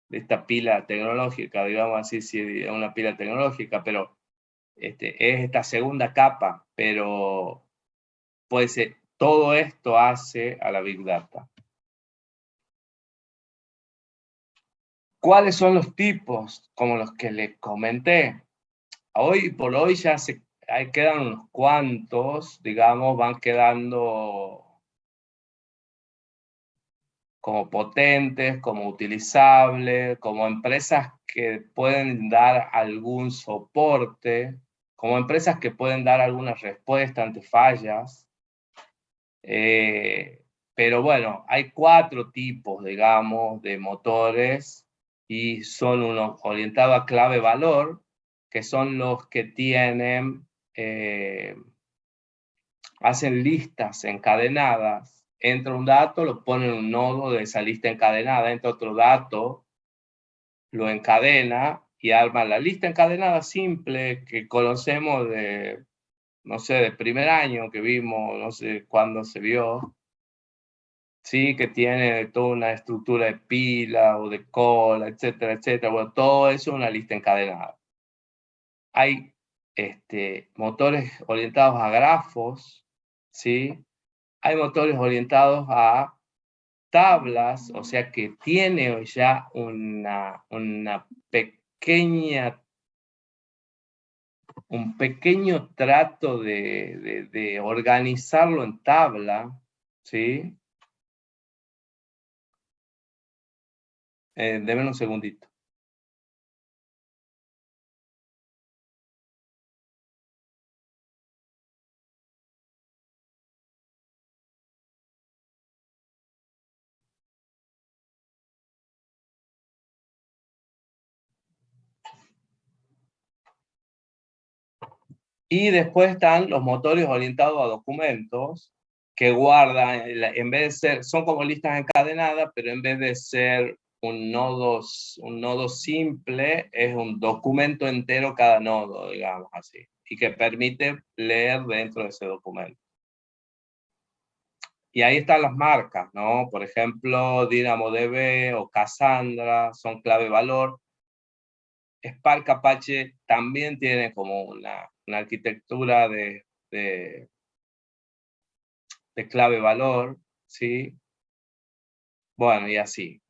esta pila tecnológica, digamos así, sí, es una pila tecnológica, pero es esta segunda capa, pero puede ser, todo esto hace a la Big Data. ¿Cuáles son los tipos? Como los que les comenté. Hoy por hoy ya ahí quedan unos cuantos, digamos, van quedando como potentes, como utilizables, como empresas que pueden dar algún soporte, como empresas que pueden dar alguna respuesta ante fallas. Pero bueno, hay 4 tipos, digamos, de motores y son unos orientados a clave-valor, que son los que tienen, hacen listas encadenadas. Entra un dato, lo ponen en un nodo de esa lista encadenada, entra otro dato, lo encadena y arma la lista encadenada simple que conocemos de, no sé, de primer año que vimos, no sé cuándo se vio, sí, que tiene toda una estructura de pila o de cola, etcétera, etcétera. Bueno, todo eso es una lista encadenada. Hay motores orientados a grafos, ¿sí? Hay motores orientados a tablas, o sea que tiene ya una pequeña, un pequeño trato de organizarlo en tabla, ¿sí? Deme un segundito. Y después están los motores orientados a documentos que guardan, en vez de ser, son como listas encadenadas, pero en vez de ser un nodo simple, es un documento entero cada nodo, digamos así, y que permite leer dentro de ese documento. Y ahí están las marcas, ¿no? Por ejemplo, DynamoDB o Cassandra son clave valor. Spark Apache también tiene como una arquitectura de clave valor, ¿sí? Bueno, y así.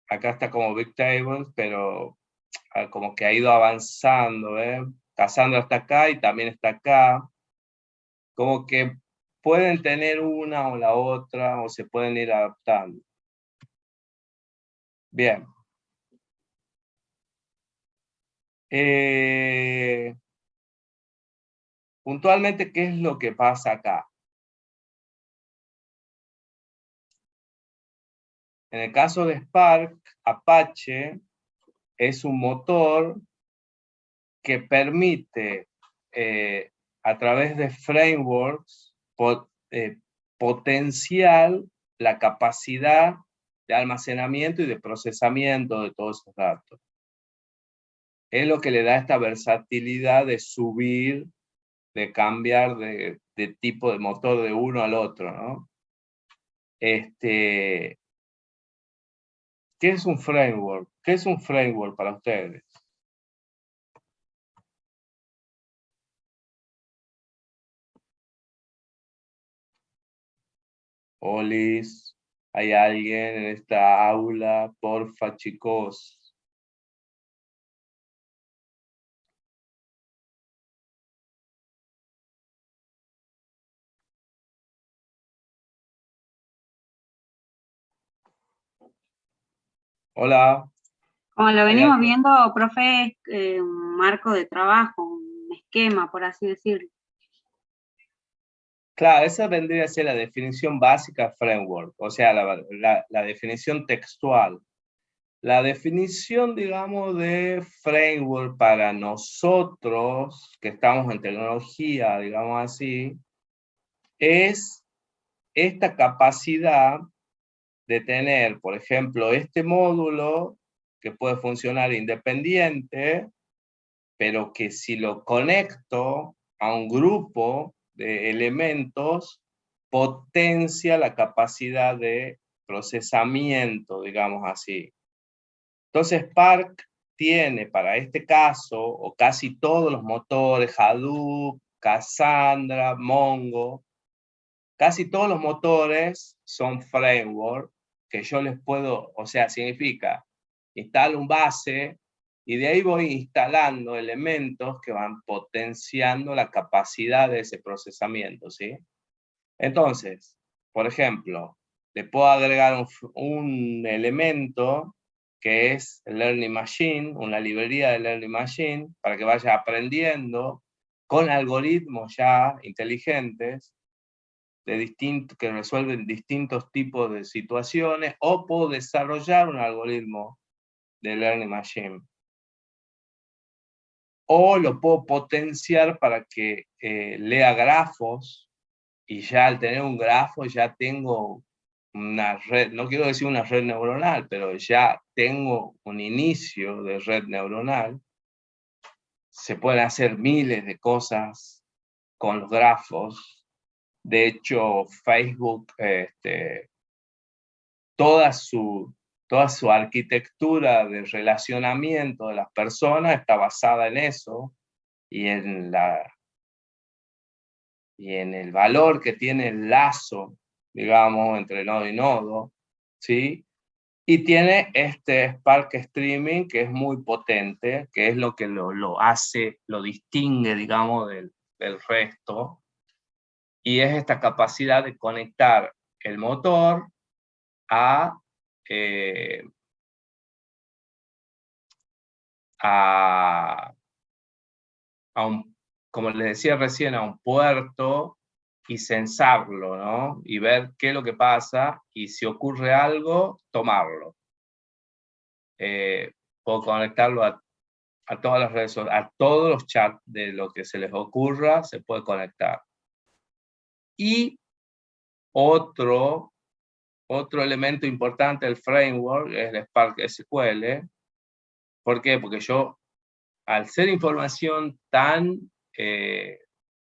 Acá está como Bigtable, pero como que ha ido avanzando, ¿eh? Cassandra está acá y también está acá. Como que pueden tener una o la otra, o se pueden ir adaptando. Bien. Puntualmente, ¿qué es lo que pasa acá? En el caso de Spark, Apache es un motor que permite a través de frameworks potenciar la capacidad de almacenamiento y de procesamiento de todos esos datos. Es lo que le da esta versatilidad de subir, de cambiar de tipo de motor de uno al otro, ¿no? ¿Qué es un framework? ¿Qué es un framework para ustedes? Olis, ¿hay alguien en esta aula? Porfa, chicos. Hola.
Como lo
¿Hay
venimos
alguien?
viendo, profe, es un marco de trabajo, un esquema, por así decirlo.
Claro, esa vendría a ser la definición básica de framework, o sea, la definición textual. La definición, digamos, de framework para nosotros que estamos en tecnología, digamos así, es esta capacidad de tener, por ejemplo, este módulo que puede funcionar independiente, pero que si lo conecto a un grupo de elementos, potencia la capacidad de procesamiento, digamos así. Entonces, Spark tiene para este caso, o casi todos los motores, Hadoop, Cassandra, Mongo, casi todos los motores son framework que yo les puedo, o sea, significa, instalo un base y de ahí voy instalando elementos que van potenciando la capacidad de ese procesamiento, ¿sí? Entonces, por ejemplo, le puedo agregar un elemento que es el Learning Machine, una librería de Learning Machine, para que vaya aprendiendo con algoritmos ya inteligentes que resuelven distintos tipos de situaciones, o puedo desarrollar un algoritmo de Learning Machine. O lo puedo potenciar para que lea grafos, y ya al tener un grafo ya tengo una red, no quiero decir una red neuronal, pero ya tengo un inicio de red neuronal, se pueden hacer miles de cosas con los grafos. De hecho, Facebook, toda su arquitectura de relacionamiento de las personas está basada en eso y en el valor que tiene el lazo, digamos, entre nodo y nodo, ¿sí? Y tiene este Spark Streaming que es muy potente, que es lo que lo hace, lo distingue, digamos, del resto, y es esta capacidad de conectar el motor a como les decía recién, a un puerto y censarlo, ¿no? Y ver qué es lo que pasa y si ocurre algo, tomarlo. Puedo conectarlo a todas las redes sociales, a todos los chats de lo que se les ocurra, se puede conectar. Y otro elemento importante del framework es el Spark SQL. ¿Por qué? Porque yo, al ser información tan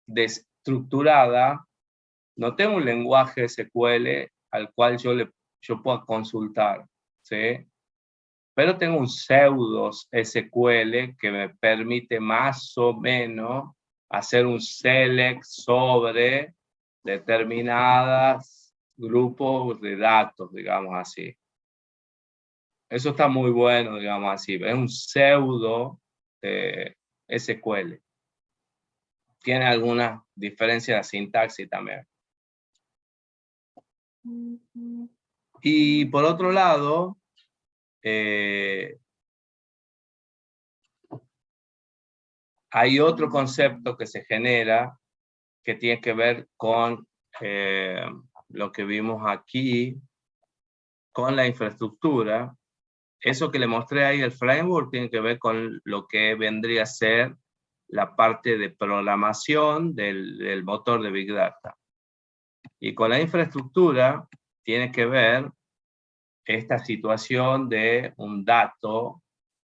destructurada, no tengo un lenguaje SQL al cual yo pueda consultar, ¿sí? Pero tengo un pseudo SQL que me permite más o menos hacer un select sobre determinados grupos de datos, digamos así. Eso está muy bueno, digamos así. Es un pseudo SQL. Tiene algunas diferencias de sintaxis también. Y por otro lado, hay otro concepto que se genera que tiene que ver con lo que vimos aquí, con la infraestructura. Eso que le mostré ahí, el framework, tiene que ver con lo que vendría a ser la parte de programación del motor de Big Data. Y con la infraestructura tiene que ver esta situación de un dato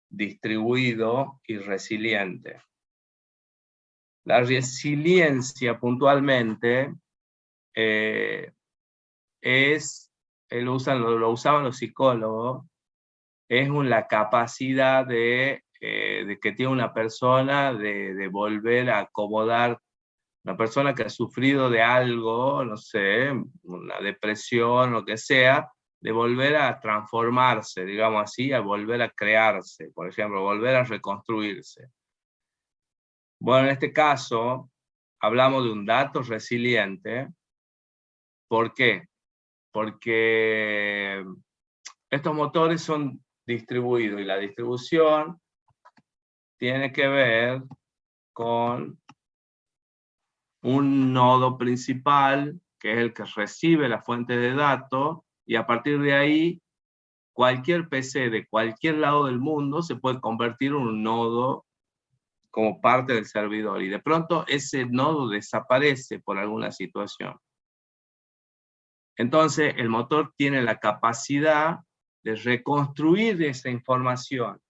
distribuido y resiliente. La resiliencia puntualmente lo usaban los psicólogos, es la capacidad de que tiene una persona de volver a acomodar, una persona que ha sufrido de algo, no sé, una depresión, lo que sea, de volver a transformarse, digamos así, a volver a crearse, por ejemplo, volver a reconstruirse. Bueno, en este caso, hablamos de un dato resiliente. ¿Por qué? Porque estos motores son distribuidos y la distribución tiene que ver con un nodo principal, que es el que recibe la fuente de datos, y a partir de ahí, cualquier PC de cualquier lado del mundo se puede convertir en un nodo como parte del servidor, y de pronto ese nodo desaparece por alguna situación. Entonces, el motor tiene la capacidad de reconstruir esa información,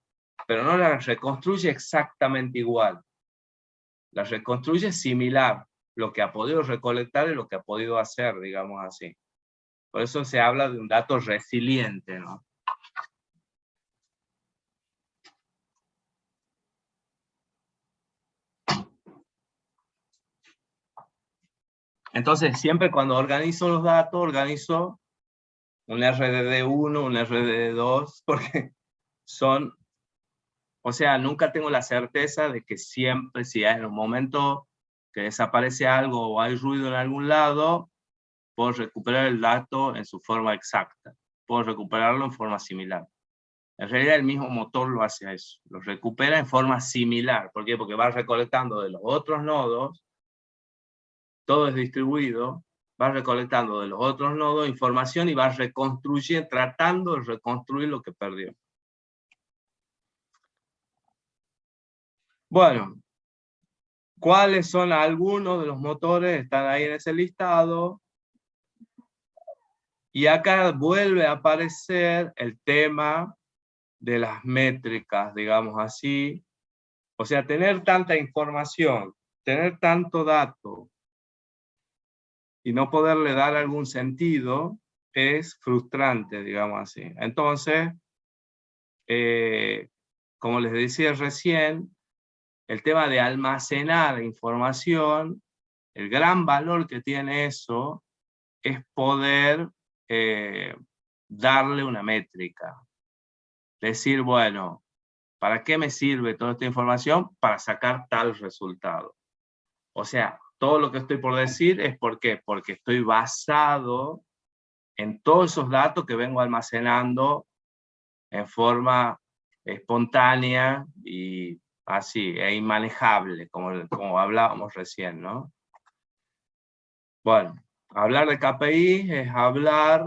pero no la reconstruye exactamente igual. La reconstruye similar, lo que ha podido recolectar y lo que ha podido hacer, digamos así. Por eso se habla de un dato resiliente, ¿no? Entonces, siempre cuando organizo los datos, organizo un RDD1, un RDD2, porque son, o sea, nunca tengo la certeza de que siempre, si hay en un momento que desaparece algo o hay ruido en algún lado, puedo recuperar el dato en su forma exacta, puedo recuperarlo en forma similar. En realidad el mismo motor lo hace eso, lo recupera en forma similar. ¿Por qué? Porque va recolectando de los otros nodos, todo es distribuido, va recolectando de los otros nodos información y va reconstruyendo, tratando de reconstruir lo que perdió. Bueno, ¿cuáles son algunos de los motores? Están ahí en ese listado. Y acá vuelve a aparecer el tema de las métricas, digamos así. O sea, tener tanta información, tener tanto dato y no poderle dar algún sentido es frustrante, digamos así. Entonces, como les decía recién, el tema de almacenar información, el gran valor que tiene eso es poder darle una métrica. Decir, bueno, ¿para qué me sirve toda esta información? Para sacar tal resultado. O sea, todo lo que estoy por decir es ¿por qué? Porque estoy basado en todos esos datos que vengo almacenando en forma espontánea y así, e inmanejable, como hablábamos recién, ¿no? Bueno, hablar de KPI es hablar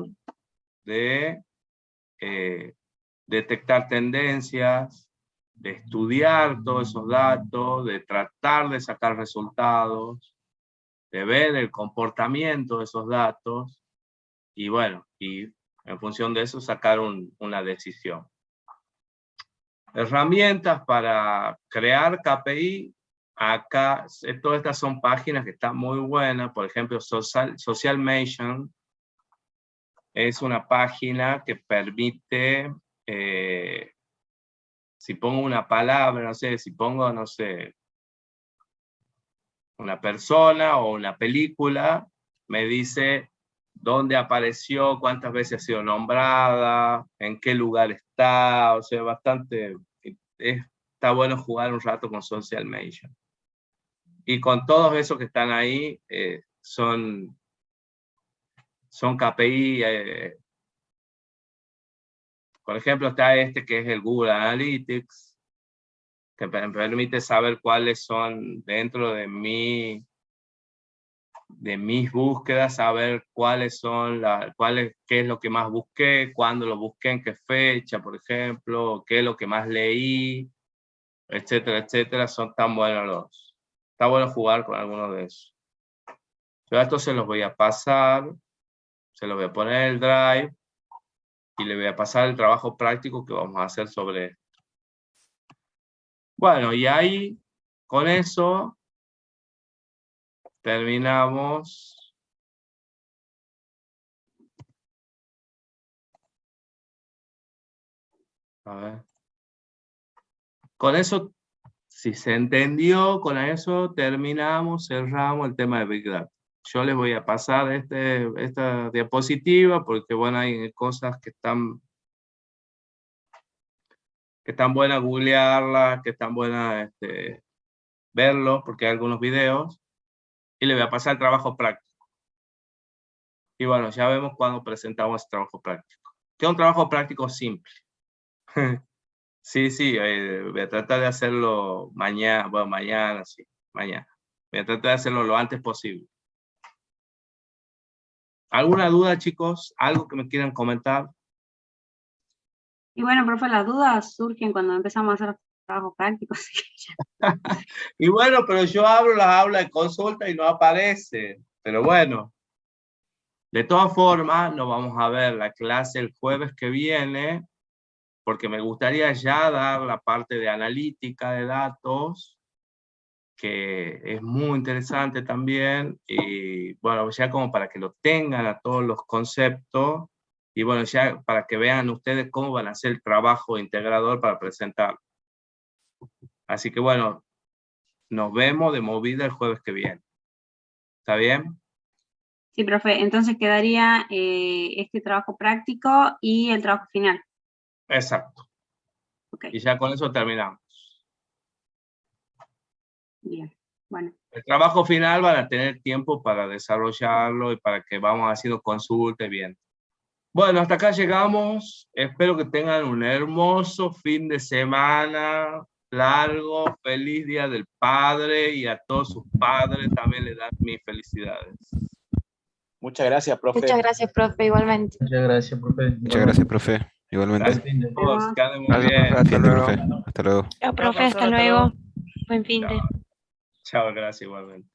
de detectar tendencias, de estudiar todos esos datos, de tratar de sacar resultados, de ver el comportamiento de esos datos, y bueno, y en función de eso sacar una decisión. Herramientas para crear KPI, acá, todas estas son páginas que están muy buenas, por ejemplo, Socialmation es una página que permite, si pongo una palabra, no sé, si pongo, no sé, una persona o una película, me dice dónde apareció, cuántas veces ha sido nombrada, en qué lugar está, o sea, bastante, está bueno jugar un rato con Socialmation. Y con todos esos que están ahí, son KPI, por ejemplo, está este que es el Google Analytics, que me permite saber cuáles son dentro de mis búsquedas, saber cuáles son qué es lo que más busqué, cuándo lo busqué, en qué fecha, por ejemplo, qué es lo que más leí, etcétera, etcétera. Son tan buenos está bueno jugar con algunos de esos. Yo a estos se los voy a pasar, se los voy a poner en el Drive y le voy a pasar el trabajo práctico que vamos a hacer sobre esto. Bueno, y ahí, con eso, terminamos. A ver. Con eso, si se entendió, con eso terminamos, cerramos el tema de Big Data. Yo les voy a pasar esta diapositiva porque, bueno, hay cosas que están buenas googlearlas, que están buenas verlo, porque hay algunos videos, y le voy a pasar el trabajo práctico. Y bueno, ya vemos cuando presentamos el trabajo práctico. Que es un trabajo práctico simple. Sí, voy a tratar de hacerlo mañana, bueno, mañana, sí, mañana. Voy a tratar de hacerlo lo antes posible. ¿Alguna duda, chicos? ¿Algo que me quieran comentar?
Y bueno, profe, las dudas surgen cuando empezamos a hacer trabajos prácticos.
Y bueno, pero yo abro las aulas de consulta y no aparece. Pero bueno, de todas formas, nos vamos a ver la clase el jueves que viene, porque me gustaría ya dar la parte de analítica de datos, que es muy interesante también, y bueno, ya como para que lo tengan a todos los conceptos, y bueno, ya para que vean ustedes cómo van a hacer el trabajo integrador para presentarlo. Así que bueno, nos vemos de movida el jueves que viene. ¿Está bien?
Sí, profe, entonces quedaría este trabajo práctico y el trabajo final.
Exacto.
Okay.
Y ya con eso terminamos.
Bien, bueno.
El trabajo final van a tener tiempo para desarrollarlo y para que vamos haciendo consultas bien. Bueno, hasta acá llegamos. Espero que tengan un hermoso fin de semana largo. Feliz Día del Padre, y a todos sus padres también les dan mis felicidades.
Muchas gracias, profe.
Muchas gracias, profe, igualmente.
Muchas gracias, profe.
Muchas gracias, profe. Igualmente.
Gracias a todos, que anden muy
Gracias,
bien.
profe. Hasta
Siguiente,
luego.
profe. Hasta luego.
Chao, profe,
profesor,
hasta
hasta
luego.
luego.
Buen fin de.
Chao, gracias igualmente.